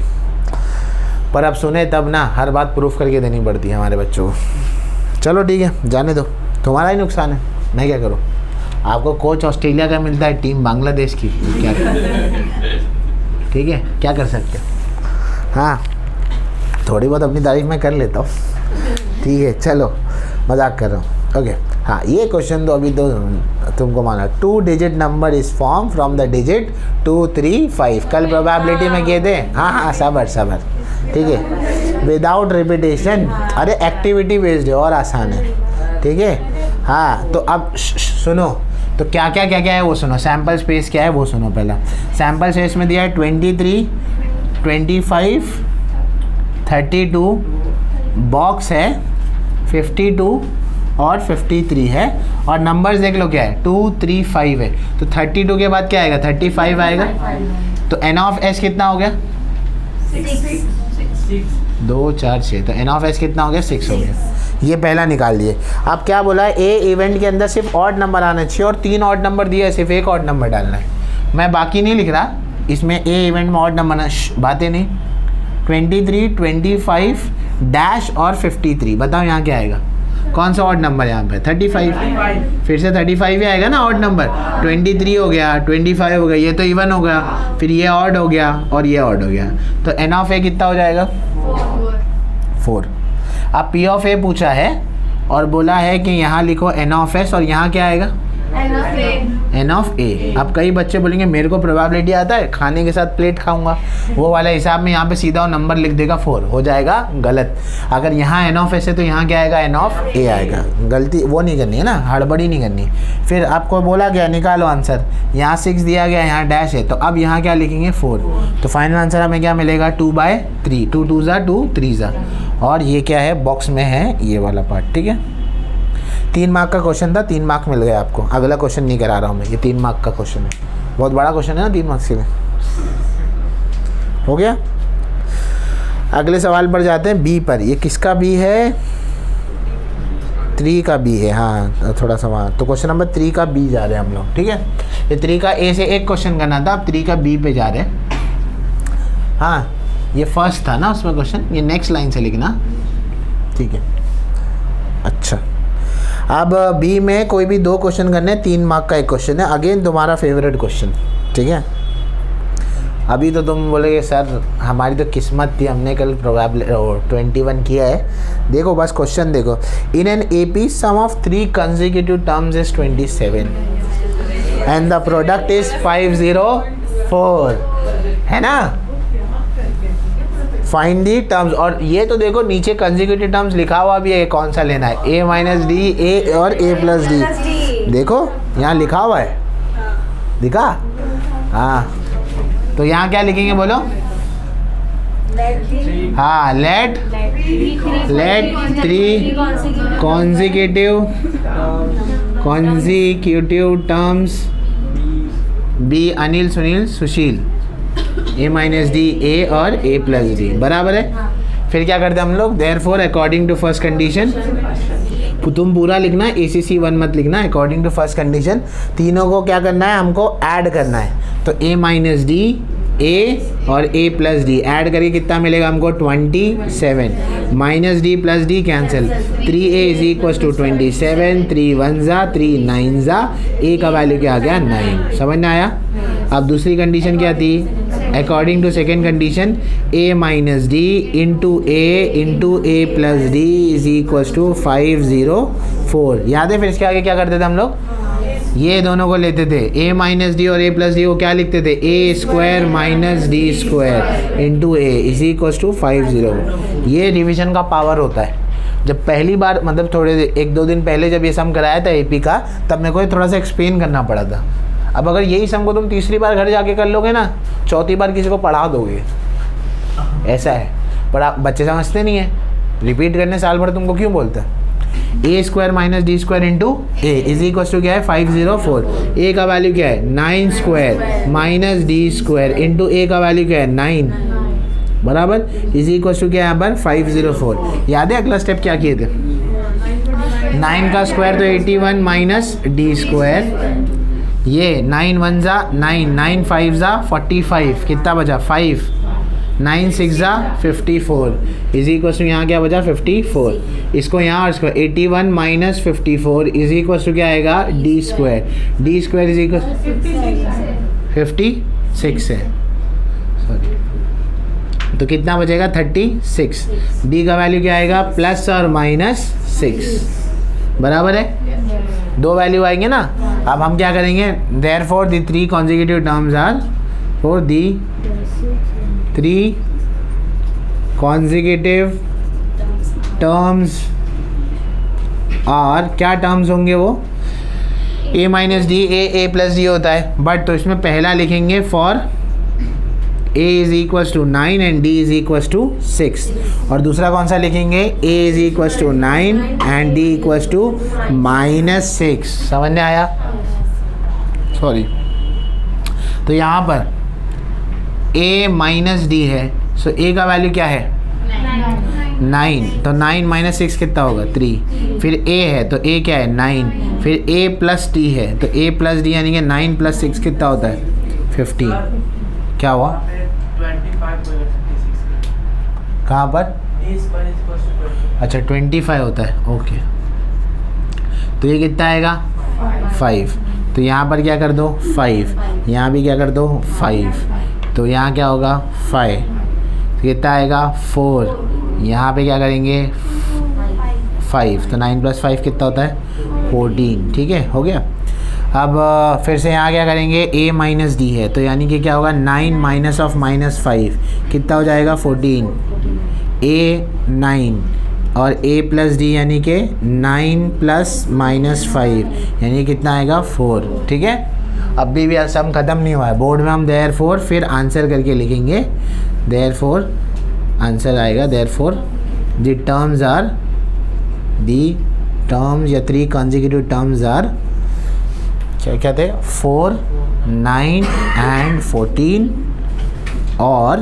पर अब सुने तब ना, हर बात प्रूफ करके देनी पड़ती है हमारे बच्चों को। चलो ठीक है, जाने दो, तुम्हारा ही नुकसान है, मैं क्या करूँ। आपको कोच ऑस्ट्रेलिया का मिलता है, टीम बांग्लादेश की, क्या ठीक है, क्या कर सकते हो। हाँ, थोड़ी बहुत अपनी तारीफ मैं कर लेता हूँ। ठीक है, चलो मजाक कर रहा हूँ। ओके, हाँ ये क्वेश्चन तो अभी तो तुमको माना। 2 digit number is form from the digit 2 3 5। कल प्रोबेबिलिटी में किए थे। हाँ, सबर ठीक है, विदाउट रिपीटेशन। अरे एक्टिविटी बेस्ड है और आसान है। ठीक है, हाँ तो अब सुनो, तो क्या है वो सुनो। सैम्पल स्पेस क्या है वो सुनो। पहला सैम्पल स्पेस में दिया है 23 25 32, बॉक्स है 52 और 53 है, और नंबर्स देख लो क्या है 2 3 5 है। तो 32 के बाद क्या आएगा? 35 आएगा। तो n ऑफ s कितना हो गया? 2 4 6। तो n ऑफ s कितना हो गया? 6 हो गया। ये पहला निकाल दिए। अब क्या बोला है? ए इवेंट के अंदर सिर्फ ऑड नंबर आना चाहिए, और 3 ऑड नंबर दिया है, सिर्फ एक ऑड नंबर डालना है। मैं बाकी नहीं लिख रहा, इसमें ए इवेंट में ऑड नंबर बातें नहीं। 23 25 डैश और 53। बताओ यहाँ क्या आएगा? कौन सा ऑड नंबर है यहाँ पे? 35। फिर से 35 ही आएगा ना ऑड नंबर। 23 हो गया, 25 हो गया, ये तो इवन हो गया, फिर ये ऑड हो गया और ये ऑड हो गया। तो n ऑफ ए कितना हो जाएगा? 4। अब p ऑफ ए पूछा है और बोला है कि यहाँ लिखो n ऑफ एस, और यहाँ क्या आएगा? n ऑफ ए। अब कई बच्चे बोलेंगे मेरे को प्रोबेबिलिटी आता है, खाने के साथ प्लेट खाऊंगा, वो वाला हिसाब में यहाँ पे सीधा नंबर लिख देगा 4, हो जाएगा गलत। अगर यहाँ n ऑफ एस है तो यहाँ क्या आएगा? n ऑफ ए आएगा। गलती वो नहीं करनी है ना, हड़बड़ी नहीं करनी। फिर आपको बोला गया निकालो आंसर, यहाँ 6 दिया गया, यहाँ डैश है, तो अब यहाँ क्या लिखेंगे? 4। तो फाइनल आंसर हमें क्या मिलेगा? 2/3। 2 2 ज़ा 2 3 ज़ा, और ये क्या है? बॉक्स में है ये वाला पार्ट। ठीक है, 3 मार्क का क्वेश्चन था, 3 मार्क मिल गए आपको। अगला क्वेश्चन नहीं करा रहा हूँ मैं, ये 3 मार्क का क्वेश्चन है, बहुत बड़ा क्वेश्चन है ना 3 मार्क्स के लिए। हो गया, अगले सवाल पर जाते हैं, बी पर। ये किसका बी है? 3 का बी है। हाँ थोड़ा सा वहाँ, तो क्वेश्चन नंबर 3 का बी जा रहे हैं हम लोग। ठीक है, ये 3 का ए से एक क्वेश्चन करना था, अब 3 का बी पे जा रहे हैं। हाँ ये फर्स्ट था ना उसमें क्वेश्चन, ये नेक्स्ट लाइन से लिखना। ठीक है, अच्छा अब बी में कोई भी 2 क्वेश्चन करने, 3 मार्क का एक क्वेश्चन है। अगेन तुम्हारा फेवरेट क्वेश्चन। ठीक है, अभी तो तुम बोलोगे सर हमारी तो किस्मत थी, हमने कल प्रोबेबिलिटी 21 किया है। देखो बस क्वेश्चन देखो, in an AP sum of 3 consecutive terms is 27 and the product is 504, है ना। फाइंड दी टर्म्स, और ये तो देखो नीचे कंसेक्यूटिव टर्म्स लिखा हुआ भी है, कौन सा लेना है? a माइनस डी, ए और a प्लस डी। देखो यहाँ लिखा हुआ है, दिखा? हाँ, तो यहाँ क्या लिखेंगे बोलो? हाँ, let 3 consecutive terms be Anil Sunil Sushil, a minus d, a और a प्लस डी, बराबर है। फिर क्या करते हैं हम लोग? Therefore according to first condition, तुम पूरा लिखना, ACC 1 मत लिखना, अकॉर्डिंग टू फर्स्ट कंडीशन तीनों को क्या करना है? हमको ऐड करना है। तो a माइनस डी, a और a प्लस डी ऐड करके कितना मिलेगा हमको? 27। Minus D plus D cancel, 3a is equal to 27, 3 1 ज़ा 3 9 ज़ा, a का वैल्यू क्या आ गया? 9। समझ में आया? अब दूसरी कंडीशन क्या थी? According to second condition, a minus D into a plus D is equal to 504। याद है? फिर इसके आगे क्या करते थे हम लोग? ये दोनों को लेते थे a माइनस डी और a प्लस डी को क्या लिखते थे a square minus D square into A is equal to 50। ये रिवीजन का पावर होता है। जब पहली बार मतलब थोड़े 1-2 दिन पहले जब ये सम कराया था एपी का, तब मेरे को ये थोड़ा सा एक्सप्लेन करना पड़ा था। अब अगर यही सम को तुम तीसरी बार घर जाके कर लोगे ना, चौथी बार किसी को पढ़ा दोगे, ऐसा है। पर आप बच्चे समझते नहीं है, रिपीट करने साल भर तुमको क्यों बोलता है। A square minus D square into A is equal to क्या है 504। ए का वैल्यू क्या है 9 square minus D square into a का वैल्यू क्या है 9 बराबर इज इक्वल टू क्या है यहाँ पर 504। याद है अगला स्टेप क्या किए थे, 9 का स्क्वायर तो 81 माइनस डी स्क्वायर, ये 9 1 जा 9, 9 5 जा 45, कितना बचा 5, 9 6 जा 54 इज इक्वल टू यहाँ क्या बचा 54। इसको यहाँ और इसको 81 माइनस 54 इज इक्वल टू क्या आएगा डी स्क्वायर इज इक्वल 56 है, सॉरी, तो कितना बचेगा 36। डी का वैल्यू क्या आएगा प्लस और माइनस 6 बराबर है, दो वैल्यू आएंगे ना। अब हम क्या करेंगे, therefore the 3 consecutive terms are for the 3 consecutive terms और क्या टर्म्स होंगे वो a minus D a plus D होता है, बट तो इसमें पहला लिखेंगे for a is equals to 9 and d is equals to 6, और दूसरा कौन सा लिखेंगे a is equals to 9 and d equals to -6। समझ में आया, सॉरी। तो यहाँ पर a माइनस डी है, सो a का वैल्यू क्या है 9, तो 9 माइनस 6 कितना होगा 3, फिर a है तो a क्या है 9, फिर a प्लस d है तो a प्लस डी यानी कि 9 प्लस 6 कितना होता है 15। क्या हुआ कहाँ पर, अच्छा 25 होता है, ओके। तो ये कितना आएगा 5, तो यहाँ पर क्या कर दो 5, यहाँ भी क्या कर दो 5, तो यहाँ क्या होगा 5, तो कितना आएगा 4, यहाँ पे क्या करेंगे 5, तो 9 प्लस 5 कितना होता है 14। ठीक है, हो गया। अब फिर से यहाँ क्या करेंगे a माइनस डी है, तो यानी कि क्या होगा 9 माइनस ऑफ -5 कितना हो जाएगा 14, a 9 और a प्लस डी यानी कि 9 प्लस -5 यानी कितना आएगा 4। ठीक है, अभी भी सम ख़त्म नहीं हुआ है, बोर्ड में हम देयरफॉर फिर आंसर करके लिखेंगे, देयरफॉर आंसर आएगा therefore the terms are the terms या 3 कॉन्जिक्यूटिव टर्म्स आर क्या क्या थे 4, 9 एंड 14 और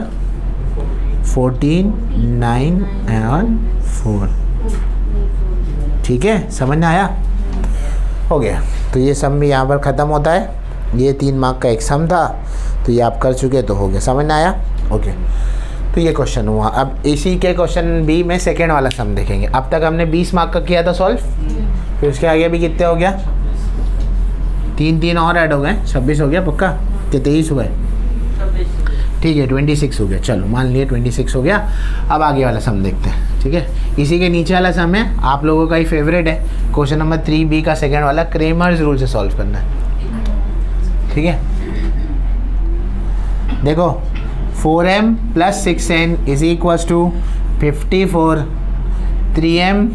14, 9 एंड 4। ठीक है, समझ में आया, हो गया। तो ये सम भी यहाँ पर ख़त्म होता है, ये 3 मार्क का एक सम था, तो ये आप कर चुके तो हो गया, समझ में आया, ओके। तो ये क्वेश्चन हुआ। अब इसी के क्वेश्चन बी में सेकेंड वाला सम देखेंगे। अब तक हमने 20 मार्क का किया था सॉल्व, फिर उसके आगे भी कितने हो गया 3 और ऐड हो गए, 26 हो गया पक्का, कि 23 हुए, ठीक है 26 हो गया, चलो मान लिए 26 हो गया। अब आगे वाला सम देखते हैं, ठीक है। इसी के नीचे वाला सम है आप लोगों का ही फेवरेट है, क्वेश्चन नंबर 3B का सेकेंड वाला, क्रेमर्स रूल से सॉल्व करना है। ठीक है, देखो 4m plus 6n is equals to 54, 3m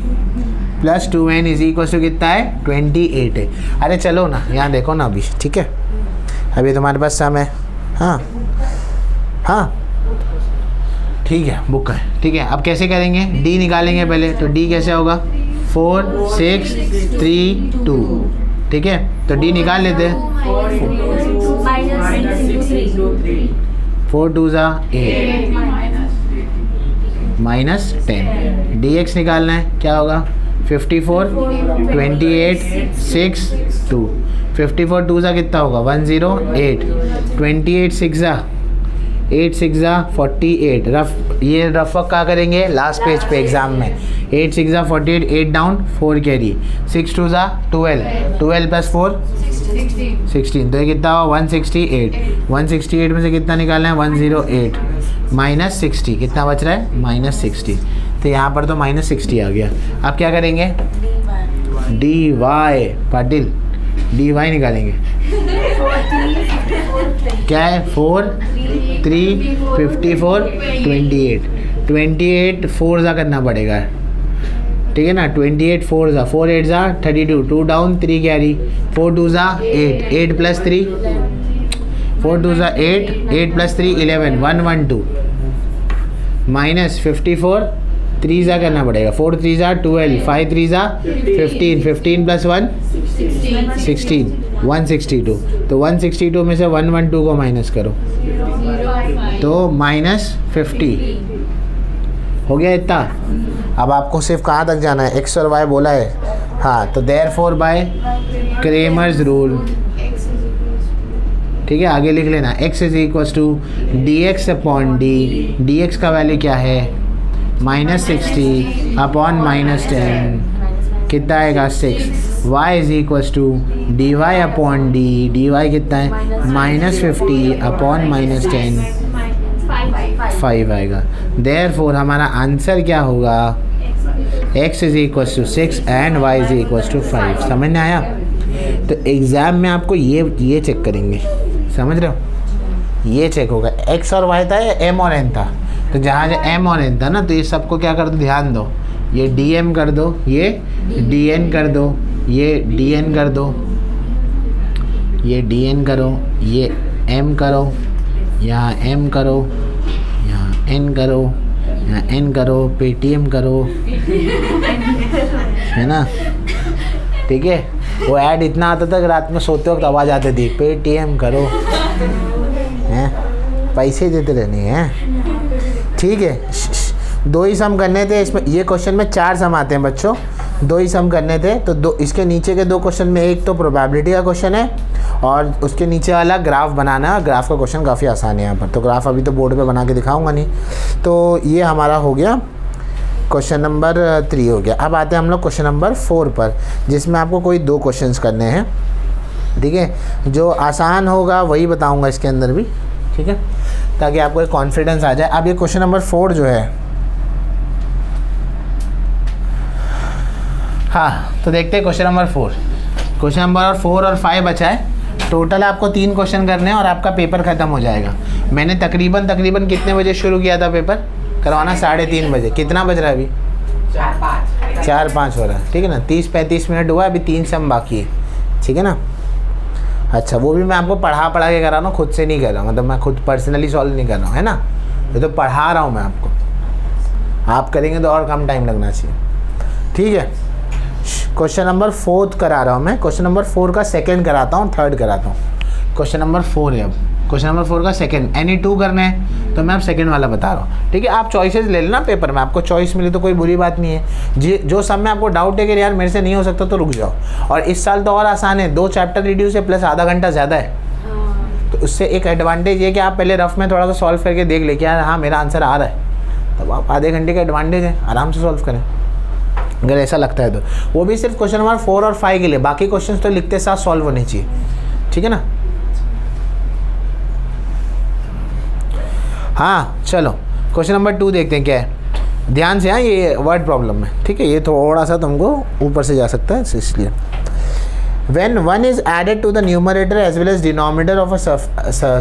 plus 2n is equals to कितना है 28 है। अरे चलो ना यहाँ देखो ना अभी, ठीक है अभी तुम्हारे पास सम है, हाँ हाँ ठीक है बुक है, ठीक है। अब कैसे करेंगे, d निकालेंगे पहले, तो d कैसे होगा 4 6 3 2, ठीक है, तो d निकाल लेते हैं, 4 2 ज़ा 8 माइनस 10, dx निकालना है, क्या होगा 54 28 6 2, 54 2 ज़ा कितना होगा 108, 28 6 ज़ा 8 6 ज़ा 48, रफ ये रफ वर्क कहाँ करेंगे लास्ट पेज पे एग्जाम में, 8 6 ज़ा 48, 8 डाउन 4 कैरी, 6 2 ज़ा 12, 12 प्लस 4 16, तो ये कितना हुआ 168, 168 में से कितना निकालना है 108 माइनस 60, कितना बच रहा है -60, तो यहाँ पर तो -60 आ गया। अब क्या करेंगे dy पाटिल डी वाई निकालेंगे, क्या है 4 3 54 28, 28 4 ज़ा करना पड़ेगा, ठीक है ना। 28 4 ज़ा 4 8 ज़ा 32, 2 डाउन 3 कैरी, 4 2 ज़ा 8, 8 प्लस 3 4 2 ज़ा 8, 8 प्लस 3 11, 1 1 2 माइनस 54 3 ज़ा करना पड़ेगा, 4 3 ज़ा 12, 5 3 ज़ा 15, 15 प्लस 1 16, 162। तो 162 में से 112 को माइनस करो तो -50 हो गया इतना। अब आपको सिर्फ कहाँ तक जाना है, x और y बोला है, हाँ। तो देयरफॉर बाय क्रेमर्स रूल, ठीक है, आगे लिख लेना x is equal to D X upon D X का वैल्यू क्या है -60 अपॉन -10 कितना आएगा 6, y is equal to D Y upon D Y कितना है -50 अपॉन -10 5 आएगा। देयरफॉर हमारा आंसर क्या होगा, x is equal to 6 and y is equal to 5। समझ में आया। तो एग्ज़ाम में आपको ये चेक करेंगे, समझ रहे हो, ये चेक होगा x और y था या m और n था। तो जहाँ m और n था ना, तो ये सबको क्या कर दो, ध्यान दो, ये dm कर दो, ये dn कर दो, ये dn कर दो, ये dn करो, ये m करो, यहाँ m करो, यहाँ n करो, यहाँ n करो, पेटीएम करो, है ना, ठीक है। वो ऐड इतना आता था कि रात में सोते वक्त आवाज़ आती थी, पेटीएम करो, हैं पैसे देते रहने हैं, ठीक है। 2 ही सम करने थे इसमें, ये क्वेश्चन में 4 सम आते हैं बच्चों, 2 ही सम करने थे। तो 2 इसके नीचे के 2 क्वेश्चन में, एक तो प्रोबेबिलिटी का क्वेश्चन है और उसके नीचे वाला ग्राफ बनाना है। ग्राफ का क्वेश्चन काफ़ी आसान है यहाँ पर, तो ग्राफ अभी तो बोर्ड पे बना के दिखाऊंगा नहीं। तो ये हमारा हो गया क्वेश्चन नंबर 3 हो गया। अब आते हैं हम लोग क्वेश्चन नंबर 4 पर, जिसमें आपको कोई 2 क्वेश्चंस करने हैं, ठीक है। जो आसान होगा वही बताऊंगा इसके अंदर भी, ठीक है, ताकि आपको एक कॉन्फिडेंस आ जाए। अब ये क्वेश्चन नंबर 4 जो है, हाँ, तो देखते हैं क्वेश्चन नंबर 4। क्वेश्चन नंबर 4 और 5 बचा है। टोटल आपको 3 क्वेश्चन करने हैं और आपका पेपर ख़त्म हो जाएगा। मैंने तकरीबन कितने बजे शुरू किया था पेपर करवाना, 3:30 बजे। कितना बज रहा है अभी, 4-5 हो रहा है, ठीक है ना। 30-35 मिनट हुआ, अभी 3 सम बाकी है, ठीक है ना। अच्छा, वो भी मैं आपको पढ़ा के करा रहा हूँ, खुद से नहीं कर रहा हूँ, मतलब मैं खुद पर्सनली सॉल्व नहीं कर रहा हूँ, है ना। ये तो पढ़ा रहा हूँ मैं आपको, आप करेंगे तो और कम टाइम लगना चाहिए, ठीक है। क्वेश्चन नंबर 4 करा रहा हूँ मैं। क्वेश्चन नंबर 4 का सेकंड कराता हूँ, थर्ड कराता हूँ। क्वेश्चन नंबर 4 है। अब क्वेश्चन नंबर 4 का सेकंड, एनी 2 करना है, तो मैं अब सेकंड वाला बता रहा हूँ, ठीक है। आप चॉइसेस ले लेना पेपर में, आपको चॉइस मिली तो कोई बुरी बात नहीं है। जो सब में आपको डाउट है कि यार मेरे से नहीं हो सकता, तो रुक जाओ। और इस साल तो और आसान है, 2 चैप्टर रिड्यूस है प्लस आधा घंटा ज़्यादा है, तो उससे एक एडवांटेज ये कि आप पहले रफ में थोड़ा सा सॉल्व करके देख ले कि यार हाँ मेरा आंसर आ रहा है, तब आप आधे घंटे का एडवांटेज है, आराम से सॉल्व करें अगर ऐसा लगता है तो। वो भी सिर्फ क्वेश्चन नंबर 4 और 5 के लिए, बाकी क्वेश्चन तो लिखते साथ सॉल्व होने चाहिए, ठीक है ना। हाँ चलो, क्वेश्चन नंबर 2 देखते हैं क्या है। ध्यान से, हाँ, ये वर्ड प्रॉब्लम है, ठीक है। ये थोड़ा सा तुमको ऊपर से जा सकता है, इसलिए when 1 is added to the numerator as well as denominator of a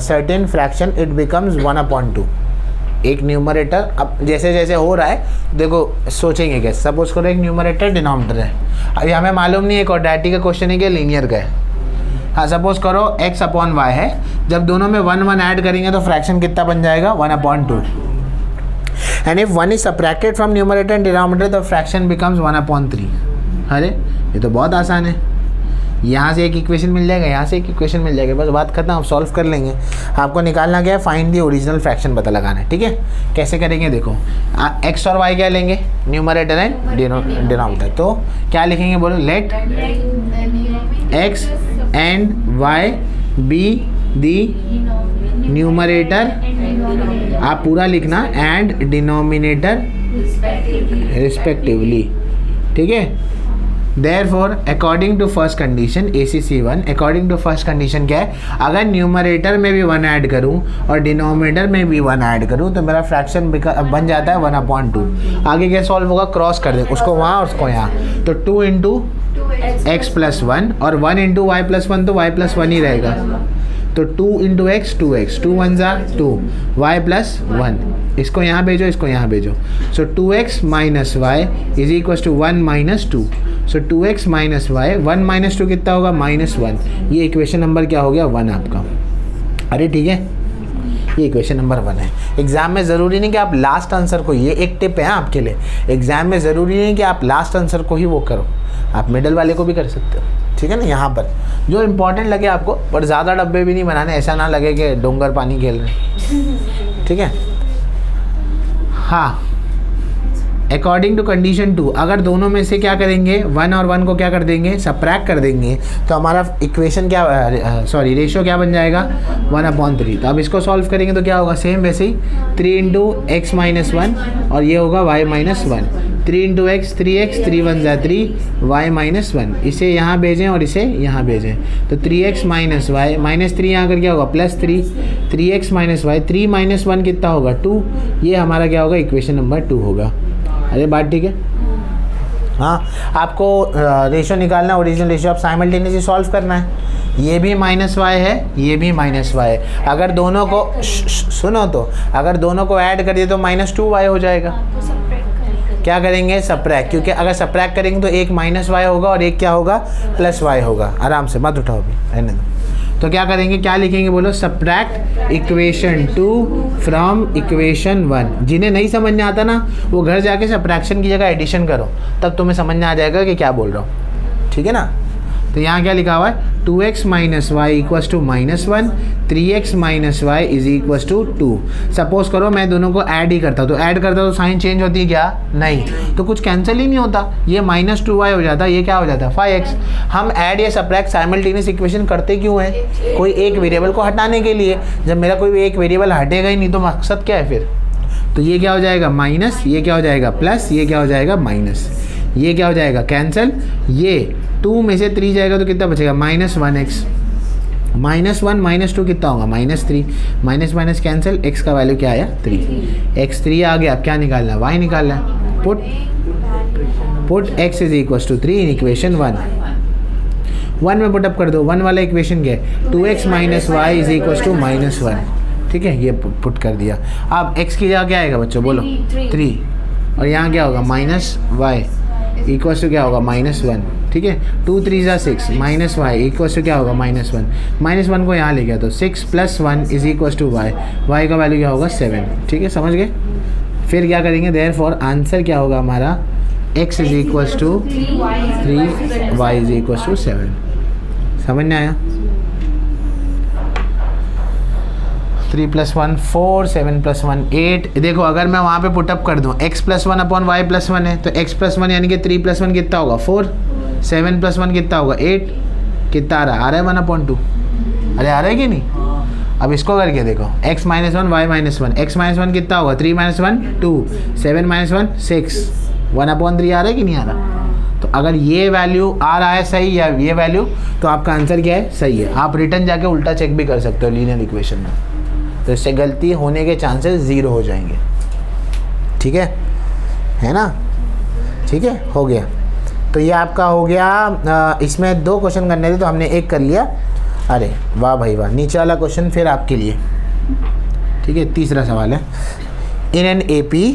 certain fraction, it becomes 1/2। एक न्यूमरेटर, अब जैसे जैसे हो रहा है देखो, सोचेंगे कैसे। सपोज करो एक न्यूमरेटर डिनोमिनेटर है, अभी हमें मालूम नहीं है क्वाड्रेटिक का क्वेश्चन है कि लीनियर का है। हाँ, सपोज करो x/y है, जब दोनों में 1 ऐड करेंगे तो फ्रैक्शन कितना बन जाएगा 1/2। And if 1 is subtracted from numerator and denominator, the fraction becomes 1/3। अरे ये तो बहुत आसान है, यहाँ से एक इक्वेशन मिल जाएगा, यहाँ से एक इक्वेशन मिल जाएगा, बस बात खत्म, आप सॉल्व कर लेंगे। आपको निकालना क्या है, फाइंड दी ओरिजिनल फ्रैक्शन पता लगाना है, ठीक है। कैसे करेंगे देखो, x और y क्या लेंगे, न्यूमरेटर एंड डिनोमिनेटर। तो क्या लिखेंगे बोलो, let x and y be the numerator, आप पूरा लिखना, एंड डिनोमिनेटर रिस्पेक्टिवली, ठीक है। Therefore, according to first condition ACC1, according to first condition क्या है, अगर न्यूमरेटर में भी 1 ऐड करूँ और डिनोमिनेटर में भी 1 ऐड करूँ तो मेरा फ्रैक्शन बन जाता है 1/2। आगे क्या सॉल्व होगा, क्रॉस कर दें, उसको वहाँ और उसको यहाँ, तो 2 × x प्लस 1 और 1 इंटू वाई प्लस 1 तो y प्लस 1 ही रहेगा, तो 2 इंटू एक्स 2x, 2 1 ज़ा 2, y प्लस 1, इसको यहाँ भेजो, इसको यहाँ भेजो, so 2x minus Y is equal to 1 minus 2, so 2x minus Y, 1 minus 2 कितना होगा -1, ये इक्वेशन नंबर क्या हो गया 1 आपका। अरे ठीक है, ये इक्वेशन नंबर 1 है। एग्जाम में ज़रूरी नहीं कि आप लास्ट आंसर को, ये एक टिप है आपके लिए, एग्जाम में ज़रूरी नहीं कि आप लास्ट आंसर को ही वो करो, आप मिडल वाले को भी कर सकते हो, ठीक है ना। यहाँ पर जो इम्पोर्टेंट लगे आपको, पर ज़्यादा डब्बे भी नहीं बनाने, ऐसा ना लगे कि डोंगर पानी खेल रहे हैं, ठीक है। हाँ, अकॉर्डिंग टू कंडीशन 2, अगर दोनों में से क्या करेंगे 1 और 1 को क्या कर देंगे, सबट्रैक्ट कर देंगे, तो हमारा इक्वेशन क्या, सॉरी रेशियो क्या बन जाएगा 1/3। तो अब इसको सॉल्व करेंगे तो क्या होगा, सेम वैसे ही 3 इंटू एक्स माइनस 1 और ये होगा y minus 1, 3 into x 3x, 3 1 ज़ा 3, y माइनस 1, इसे यहाँ भेजें और इसे यहाँ भेजें, तो 3x माइनस वाई, -3 यहाँ कर क्या होगा +3, 3x माइनस वाई, 3 माइनस 1 कितना होगा 2, ये हमारा क्या होगा इक्वेशन नंबर 2 होगा। अरे बात ठीक है। हाँ, आपको रेशो निकालना, ओरिजिनल रेशो आप साइमल्टेनियसली सॉल्व करना है, ये भी -y है, ये भी -y है, अगर दोनों को सुनो तो अगर दोनों को ऐड कर दिए तो -2y हो जाएगा। क्या करेंगे, सब्ट्रैक्ट, क्योंकि अगर सब्ट्रैक्ट करेंगे तो एक -y होगा और एक क्या होगा +y होगा। आराम से मत उठाओ भी, रहने दो। तो क्या करेंगे, क्या लिखेंगे बोलो, सब्ट्रैक्ट इक्वेशन 2 फ्रॉम इक्वेशन 1। जिन्हें नहीं समझ में आता ना, वो घर जाके सब्ट्रैक्शन की जगह एडिशन करो, तब तुम्हें समझ में आ जाएगा कि क्या बोल रहा हूँ, ठीक है ना। तो यहाँ क्या लिखा हुआ है, 2x minus Y equals to -1, 3x minus Y is equals to 2। Suppose करो मैं दोनों को ऐड ही करता, तो ऐड करता तो साइन चेंज होती है क्या, नहीं, तो कुछ कैंसिल ही नहीं होता, ये -2y हो जाता, ये क्या हो जाता 5x। हम ऐड या सब्ट्रैक्ट साइमल्टेनियस इक्वेशन करते क्यों हैं, कोई एक वेरिएबल को हटाने के लिए। जब मेरा कोई एक वेरिएबल हटेगा ही नहीं तो मकसद क्या है फिर। तो ये क्या हो जाएगा माइनस, ये क्या हो जाएगा प्लस, ये क्या हो जाएगा माइनस, ये क्या हो जाएगा कैंसिल, ये 2 में से 3 जाएगा तो कितना बचेगा -1x, -1 -2 कितना होगा -3, माइनस माइनस कैंसिल, x का वैल्यू क्या आया 3, x 3 आ गया। अब क्या निकालना है, y निकालना है, put x is equal to 3 in equation 1 में पुटअप कर दो। 1 वाला इक्वेशन क्या है, 2x minus Y is equal to -1, ठीक है, ये पुट कर दिया। अब x की जगह क्या आएगा बच्चों बोलो 3, और यहाँ क्या होगा -y इक्वल टू क्या होगा -1, ठीक है, 2 3 ज़ा 6 -y इक्वल टू क्या होगा -1, -1 को यहाँ ले गया तो 6 + 1 इज इक्वल टू y का वैल्यू क्या होगा 7, ठीक है, समझ गए। फिर क्या करेंगे, देयरफॉर आंसर क्या होगा हमारा, x is equal to 3, y is equal to 7। समझ में आया। 3 + 1 4, 7 + 1 8। देखो अगर मैं वहाँ पे पुटअप कर दूँ x + 1 अपॉन y + 1 है, तो x + 1 यानी कि 3 + 1 कितना होगा 4, 7 + 1 कितना होगा 8, कितना आ रहा है 1/2। अरे आ रहा है कि नहीं। अब इसको करके देखो, x - 1 y - 1, x - 1 कितना होगा 3 - 1 2, 7 - 1 6, 1/3 आ रहा है कि नहीं आ रहा। तो अगर ये वैल्यू आ रहा है सही या ये वैल्यू, तो आपका आंसर क्या है, सही है। आप रिटर्न जाके उल्टा चेक भी कर सकते हो लीनियर इक्वेशन में, तो इससे गलती होने के चांसेस 0 हो जाएंगे, ठीक है ना, ठीक है, हो गया। तो ये आपका हो गया, इसमें 2 क्वेश्चन करने थे तो हमने एक कर लिया। अरे वाह भाई वाह। नीचे वाला क्वेश्चन फिर आपके लिए, ठीक है, तीसरा सवाल है, in an AP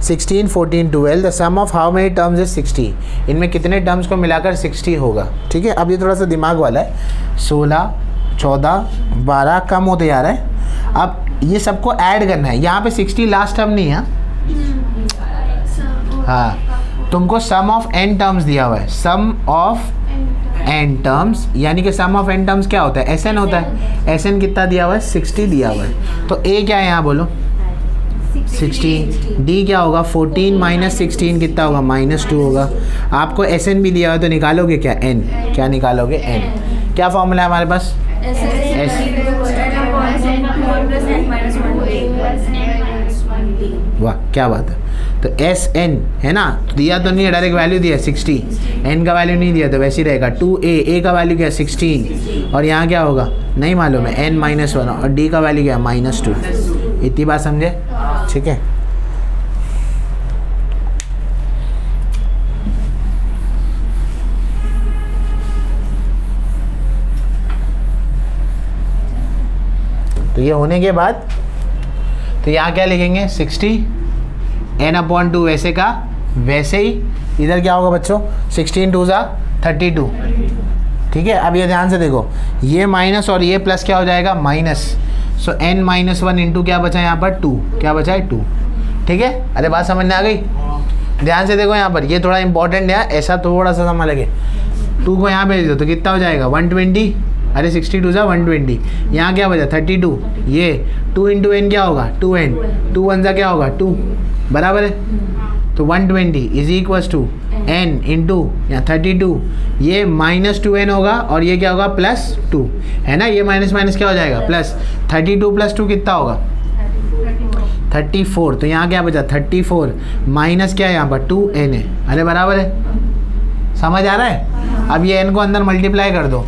16 14 12 the sum of how many terms is 60। इनमें कितने टर्म्स को मिलाकर 60 होगा, ठीक है। अब ये थोड़ा सा दिमाग वाला है, 16 14 12 कम होते जा रहा है। अब ये सबको ऐड करना है, यहाँ पे 60 लास्ट टर्म नहीं है, हाँ, तुमको सम ऑफ n टर्म्स दिया हुआ है, सम ऑफ n टर्म्स, यानी कि सम ऑफ n टर्म्स क्या होता है SN होता है। SN कितना दिया हुआ है 60 दिया हुआ है। तो A क्या है यहाँ बोलो 16, D क्या होगा 14 - 16 कितना होगा -2 होगा। आपको SN भी दिया हुआ है तो निकालोगे क्या n, क्या निकालोगे n। क्या फॉर्मूला है हमारे पास वाह क्या बात है। तो SN है ना, दिया तो नहीं है, डायरेक्ट वैल्यू दिया 60, n का वैल्यू नहीं दिया तो वैसे ही रहेगा 2A, A का वैल्यू क्या 16 और यहाँ क्या होगा नहीं मालूम है n - 1 और D का वैल्यू क्या -2। इतनी बात समझे, ठीक है। तो ये होने के बाद तो यहाँ क्या लिखेंगे 60 n/2 वैसे का वैसे ही। इधर क्या होगा बच्चों 16 2 ज़ा 32। ठीक है, अब ये ध्यान से देखो, ये माइनस और ये प्लस क्या हो जाएगा माइनस। सो n-1 इंटू क्या बचा यहाँ पर 2, क्या बचा है 2। ठीक है, अरे बात समझ में आ गई। ध्यान से देखो यहाँ पर, ये थोड़ा इंपॉर्टेंट है, ऐसा थोड़ा सा समय लगे। 2 को यहाँ भेज दो तो कितना हो जाएगा 120। अरे 60 2 ज़ा 120। यहाँ क्या बचा 32। ये 2 इंटू n क्या होगा 2n। 2 1 ज़ा क्या होगा 2, बराबर है। तो 120 is equal to n into यहाँ 32, ये -2n होगा और ये क्या होगा +2, है ना। ये माइनस माइनस क्या हो जाएगा प्लस। 32 + 2 कितना होगा 34। तो यहाँ क्या बचा 34 माइनस क्या है यहाँ पर 2n है। अरे बराबर है, समझ आ रहा है। अब ये n को अंदर मल्टीप्लाई कर दो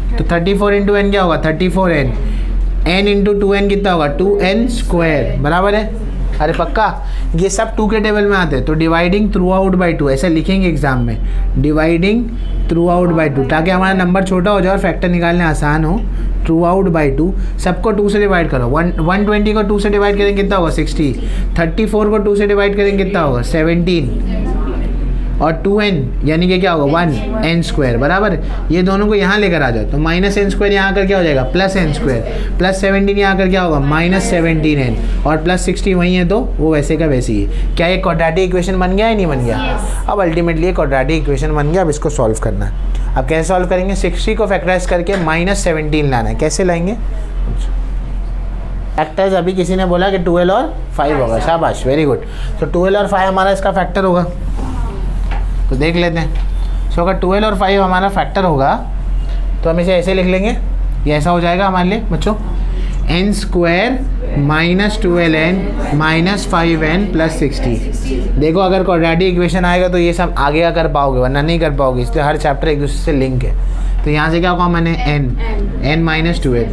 तो 34 इंटू n क्या होगा 34n। n इंटू 2n कितना होगा 2n², बराबर है। अरे पक्का, ये सब 2 के टेबल में आते हैं। तो डिवाइडिंग थ्रू आउट बाई 2 ऐसा लिखेंगे एग्जाम में, डिवाइडिंग थ्रू आउट बाई 2, ताकि हमारा नंबर छोटा हो जाए और फैक्टर निकालने आसान हो। थ्रू आउट बाई 2, सबको 2 से डिवाइड करो। 120 को 2 से डिवाइड करेंगे कितना होगा 60। 34 को 2 से डिवाइड करेंगे कितना होगा 17 और 2n यानी कि क्या होगा 1n², बराबर। ये दोनों को यहाँ लेकर आ जाओ तो -n² यहाँ आकर क्या हो जाएगा +n², +17 यहाँ आकर क्या होगा -17n और +60 वही है तो वो वैसे का वैसे ही है। क्या ये क्वाड्रेटिक इक्वेशन बन गया या नहीं बन गया? अब अल्टीमेटली ये क्वाड्रेटिक इक्वेशन बन गया। अब इसको सॉल्व करना है। अब कैसे सॉल्व करेंगे 60 को फैक्टराइज करके -17 लाना है। कैसे लाएंगे फैक्टर्स? अभी किसी ने बोला कि 12 और 5 होगा, शाबाश, वेरी गुड। तो 12 और 5 हमारा इसका फैक्टर होगा, तो देख लेते हैं। सो अगर 12 और 5 हमारा फैक्टर होगा तो हम इसे ऐसे लिख लेंगे, ये ऐसा हो जाएगा हमारे लिए बच्चों n² -12n -5n +60। देखो अगर क्वाड्रेटिक इक्वेशन आएगा तो ये सब आगे का कर पाओगे, वरना नहीं कर पाओगे, इसलिए हर चैप्टर एक दूसरे से लिंक है। तो यहाँ से क्या होगा मैंने n -12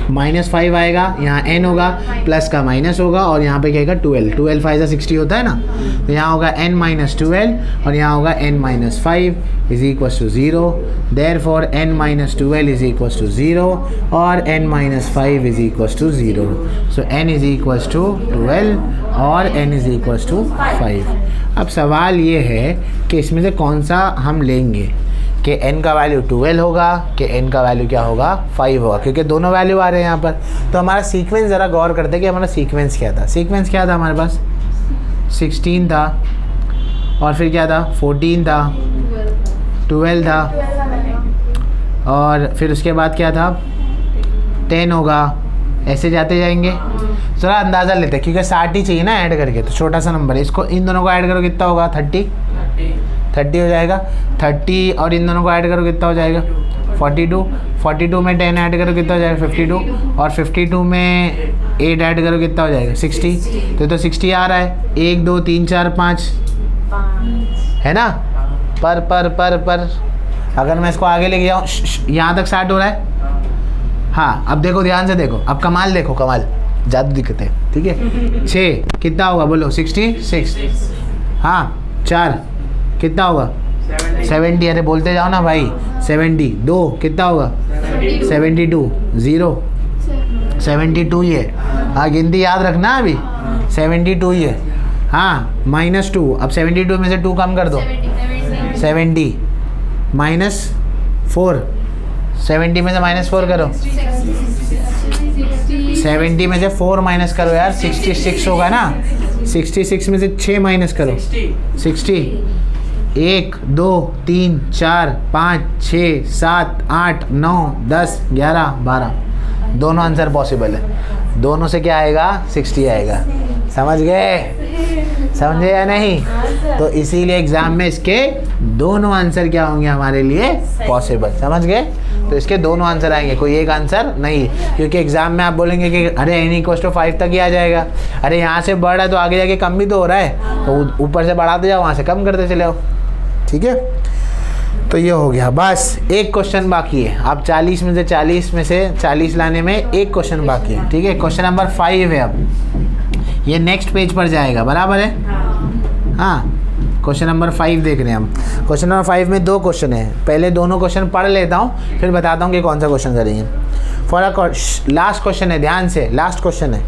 -5 आएगा, यहाँ n होगा, प्लस का माइनस होगा और यहाँ पे क्या होगा 12 5 60 होता है ना। तो यहाँ होगा n -12 और यहाँ होगा n -5 is equal to 0। Therefore n -12 is equal to 0 और n -5 is equal to 0। So n is equal to 12 और n इज इक्वल टू 5। अब सवाल ये है कि इसमें से कौन सा हम लेंगे, कि n का वैल्यू 12 होगा कि n का वैल्यू क्या होगा 5 होगा, क्योंकि दोनों वैल्यू आ रहे हैं यहाँ पर। तो हमारा सीक्वेंस ज़रा गौर करते हैं कि हमारा सीक्वेंस क्या था। सीक्वेंस क्या था हमारे पास 16 था और फिर क्या था 14 था, 12 था और फिर उसके बाद क्या था 10 होगा, ऐसे जाते जाएंगे। ज़रा अंदाज़ा लेते हैं क्योंकि 60 ही चाहिए ना ऐड करके, तो छोटा सा नंबर है। इसको इन दोनों को ऐड करो कितना होगा 30 हो जाएगा। 30 और इन दोनों को ऐड करो कितना हो जाएगा 42 में 10 ऐड करो कितना हो जाएगा 52 और 52 में 8 ऐड करो कितना हो जाएगा 60। तो 60 आ रहा है, 1 2 3 4 5 है ना। पर अगर मैं इसको आगे लेके जाऊँ यहाँ तक 60 हो रहा है। हाँ अब देखो ध्यान से देखो, अब कमाल देखो, कमाल जादू दिक्कत है, ठीक है। 6 कितना होगा बोलो 66। हाँ 4 कितना होगा 70। अरे बोलते जाओ ना भाई 70। 2 कितना होगा 72। 0 72 ही है। हाँ गिनती याद रखना अभी 72 ही है। हाँ -2, अब 72 में से 2 कम कर दो 70 -4, 70 में से -4 करो, 70 में से 4 माइनस करो यार 66 होगा ना। 66 में से 6 माइनस करो 60। 1 2 3 4 5 6 7 8 9 10 11 12 दोनों आंसर पॉसिबल है। दोनों से क्या आएगा 60 आएगा। समझ गए? समझे या नहीं? तो इसीलिए एग्जाम में इसके दोनों आंसर क्या होंगे हमारे लिए पॉसिबल। समझ गए? तो इसके दोनों आंसर आएंगे, कोई एक आंसर नहीं, क्योंकि एग्जाम में आप बोलेंगे कि अरे n = 5 तक ही आ जाएगा। अरे यहाँ से बढ़ रहा है तो आगे जाके कम भी तो हो रहा है, तो ऊपर से बढ़ाते जाओ, वहाँ से कम करते चले आओ। ठीक है, तो ये हो गया। बस एक क्वेश्चन बाकी है। आप 40 में से 40 लाने में एक क्वेश्चन बाकी है। ठीक है, क्वेश्चन नंबर 5 है। अब ये नेक्स्ट पेज पर जाएगा, बराबर है। हाँ क्वेश्चन नंबर 5 देख रहे हैं हम। क्वेश्चन नंबर 5 में 2 क्वेश्चन है, पहले दोनों क्वेश्चन पढ़ लेता हूँ फिर बताता हूँ कि कौन सा क्वेश्चन करेंगे। फॉर अ लास्ट क्वेश्चन है, ध्यान से, लास्ट क्वेश्चन है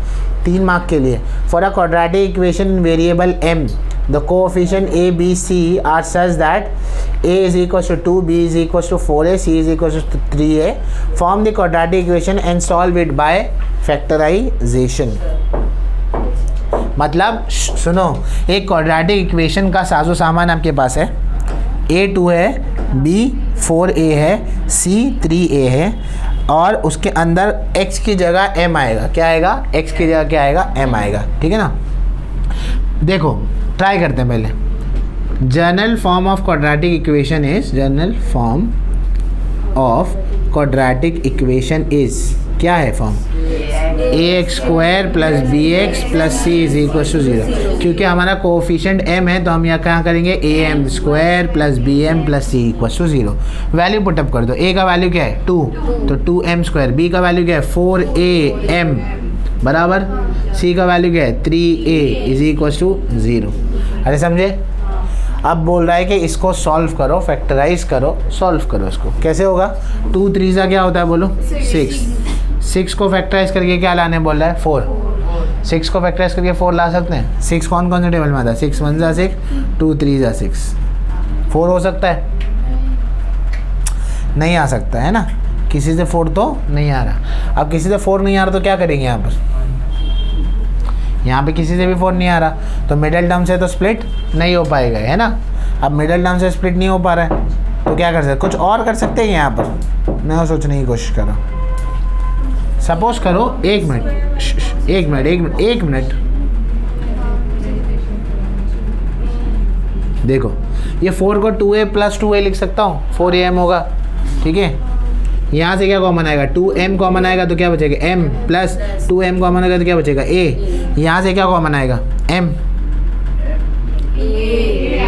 3 मार्क के लिए। For a quadratic equation variable m the coefficient a b c are such that a is equals to 2, b is equals to 4a, c is equals to 3a. Form the quadratic equation and solve it by factorization. मतलब सुनो, एक quadratic equation का साजो सामान आपके पास है, a 2 है, b 4a है, c 3a है और उसके अंदर x की जगह m आएगा। क्या आएगा? x की जगह क्या आएगा? m आएगा। ठीक है ना। देखो ट्राई करते हैं पहले। General form of quadratic equation is, general form of quadratic equation is, क्या है form? ax square plus B X plus C is equal to 0। क्योंकि हमारा कोफिशिएंट m है तो हम यहाँ क्या करेंगे? am square plus B M plus C equal to 0। Value put up कर दो। a का वैल्यू क्या है? 2, तो 2m स्क्वायर। b का वैल्यू क्या है? 4am बराबर। c का वैल्यू क्या है? 3a is equal to 0। अरे समझे? अब बोल रहा है कि इसको सॉल्व करो, फैक्टराइज करो, सॉल्व करो इसको। कैसे होगा? 2 3 का क्या होता है बोलो? 6 को फैक्टराइज करके क्या लाने बोल रहा है? 4। 6 को फैक्टराइज करके 4 ला सकते हैं। 6 कौन कौन से टेबल में आता है? 6 1 जा 6, 2 3 जा 6। 4 हो सकता है? नहीं आ सकता है ना, किसी से 4 तो नहीं आ रहा। अब किसी से 4 नहीं आ रहा तो क्या करेंगे यहाँ पर? यहाँ पे किसी से भी 4 नहीं आ रहा तो मिडिल टर्म से तो स्प्लिट नहीं हो पाएगा, है ना। अब मिडिल टर्म से स्प्लिट नहीं हो पा रहा है तो क्या कर सकते? कुछ और कर सकते हैं यहाँ पर। मैं सोचने की कोशिश करो। सपोज करो, एक मिनट देखो, ये 4 को 2a प्लस 2a लिख सकता हूँ, 4am होगा। ठीक है, यहाँ से क्या कॉमन आएगा? 2m कॉमन आएगा तो क्या बचेगा? m प्लस 2m कॉमन आएगा तो क्या बचेगा? a। यहाँ से क्या कॉमन आएगा? m,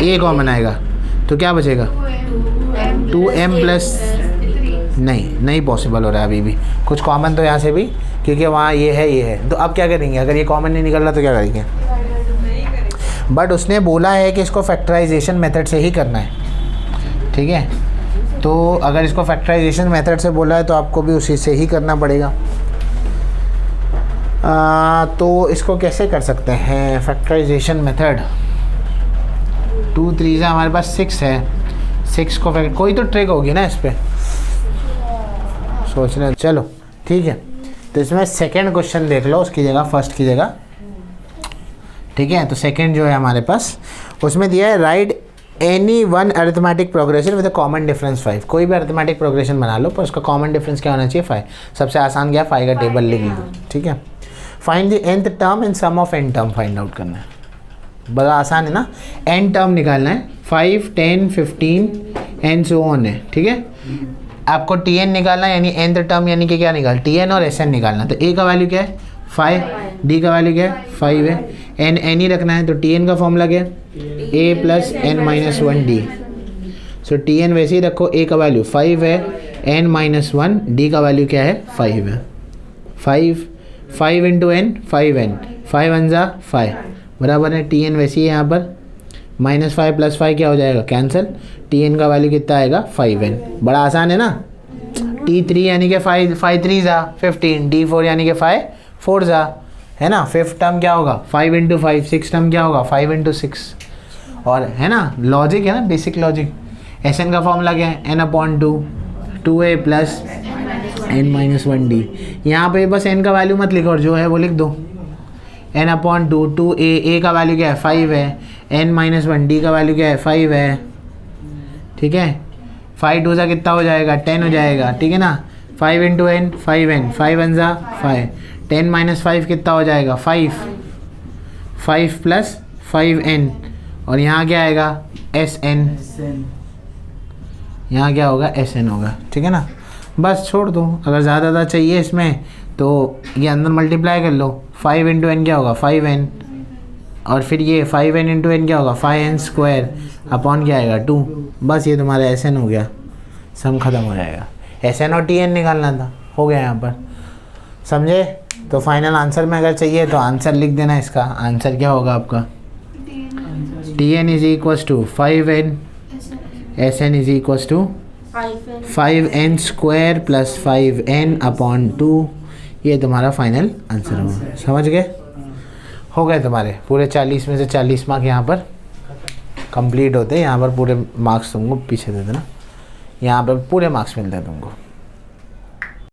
a कॉमन आएगा तो क्या बचेगा? 2m प्लस, नहीं पॉसिबल हो रहा है अभी भी। कुछ कॉमन तो यहाँ से भी, क्योंकि वहाँ ये है। तो अब क्या करेंगे? अगर ये कॉमन नहीं निकल रहा तो क्या करेंगे? बट उसने बोला है कि इसको फैक्टराइजेशन मेथड से ही करना है। ठीक है, तो अगर इसको फैक्टराइजेशन मेथड से बोला है तो आपको भी उसी से ही करना पड़ेगा। तो इसको कैसे कर सकते हैं फैक्टराइजेशन मेथड? 2 3 से हमारे पास 6 है। 6 को कोई तो ट्रिक होगी ना इस पर, सोचना। चलो ठीक है, तो इसमें सेकंड क्वेश्चन देख लो उसकी जगह, फर्स्ट की जगह। ठीक है, तो सेकंड जो है हमारे पास उसमें दिया है right any one arithmetic progression with a common difference 5। कोई भी अरिथमेटिक प्रोग्रेशन बना लो पर उसका कॉमन डिफरेंस क्या होना चाहिए? 5। सबसे आसान क्या? 5 का टेबल लिख लो। ठीक है, find the nth term in sum of n term find out करना है। बड़ा आसान है ना, n टर्म निकालना है। 5 10 15 एंड सो ऑन है। ठीक है, आपको tn निकालना है, यानी nth टर्म, यानी कि क्या निकाल? tn और sn निकालना। तो a का वैल्यू क्या है? 5, d का वैल्यू क्या है? 5 है, n ही रखना है। तो tn का फॉर्मूला क्या है? a plus n minus 1d। So tn वैसे ही रखो, a का वैल्यू 5 है, n माइनस 1, d का वैल्यू क्या है? 5 है। 5 इंटू n 5n, 5 1 जा 5 बराबर है। tn वैसे ही यहाँ पर -5 + 5 क्या हो जाएगा? कैंसिल। tn का वैल्यू कितना आएगा? 5n। बड़ा आसान है ना। t3 यानी कि 5 3 जा 15, d4 यानी कि 5 4 जा, है ना। 5th टर्म क्या होगा? 5 इंटू 5। 6th टर्म क्या होगा? 5 इंटू 6। और है ना, लॉजिक है ना, बेसिक लॉजिक। एसएन का फॉर्मूला क्या है? n/2 2a plus n minus 1d। यहाँ पे बस n का वैल्यू मत लिखो और जो है वो लिख दो। n/2 2a, a का वैल्यू क्या है? 5 है, n माइनस 1d का वैल्यू क्या है? 5 है। ठीक है, 5 2 सा कितना हो जाएगा? 10 हो जाएगा। ठीक है ना, 5 इंटू n 5n, 5 1 जा 5, 10 माइनस 5 कितना हो जाएगा? 5 प्लस 5n, और यहाँ क्या आएगा? sn। यहाँ क्या होगा? sn होगा। ठीक है ना, बस छोड़ दो। अगर ज़्यादा चाहिए इसमें तो ये अंदर मल्टीप्लाई कर लो। 5 इंटू n क्या होगा? 5n, और फिर ये 5n इंटू n क्या होगा? 5n² अपॉन क्या आएगा? 2। बस ये तुम्हारा sn हो गया, सम खत्म हो जाएगा। sn और tn निकालना था, हो गया यहाँ पर। समझे? तो फाइनल आंसर में अगर चाहिए तो आंसर लिख देना। इसका आंसर क्या होगा आपका? T N is equals to 5n, S N is equals to 5n square plus 5n upon 2। ये तुम्हारा फाइनल आंसर होगा। समझ गए? हो गए तुम्हारे पूरे 40 में से 40 मार्क यहाँ पर कंप्लीट होते हैं। यहाँ पर पूरे मार्क्स तुमको पीछे दे देना, यहाँ पर पूरे मार्क्स मिलते हैं तुमको।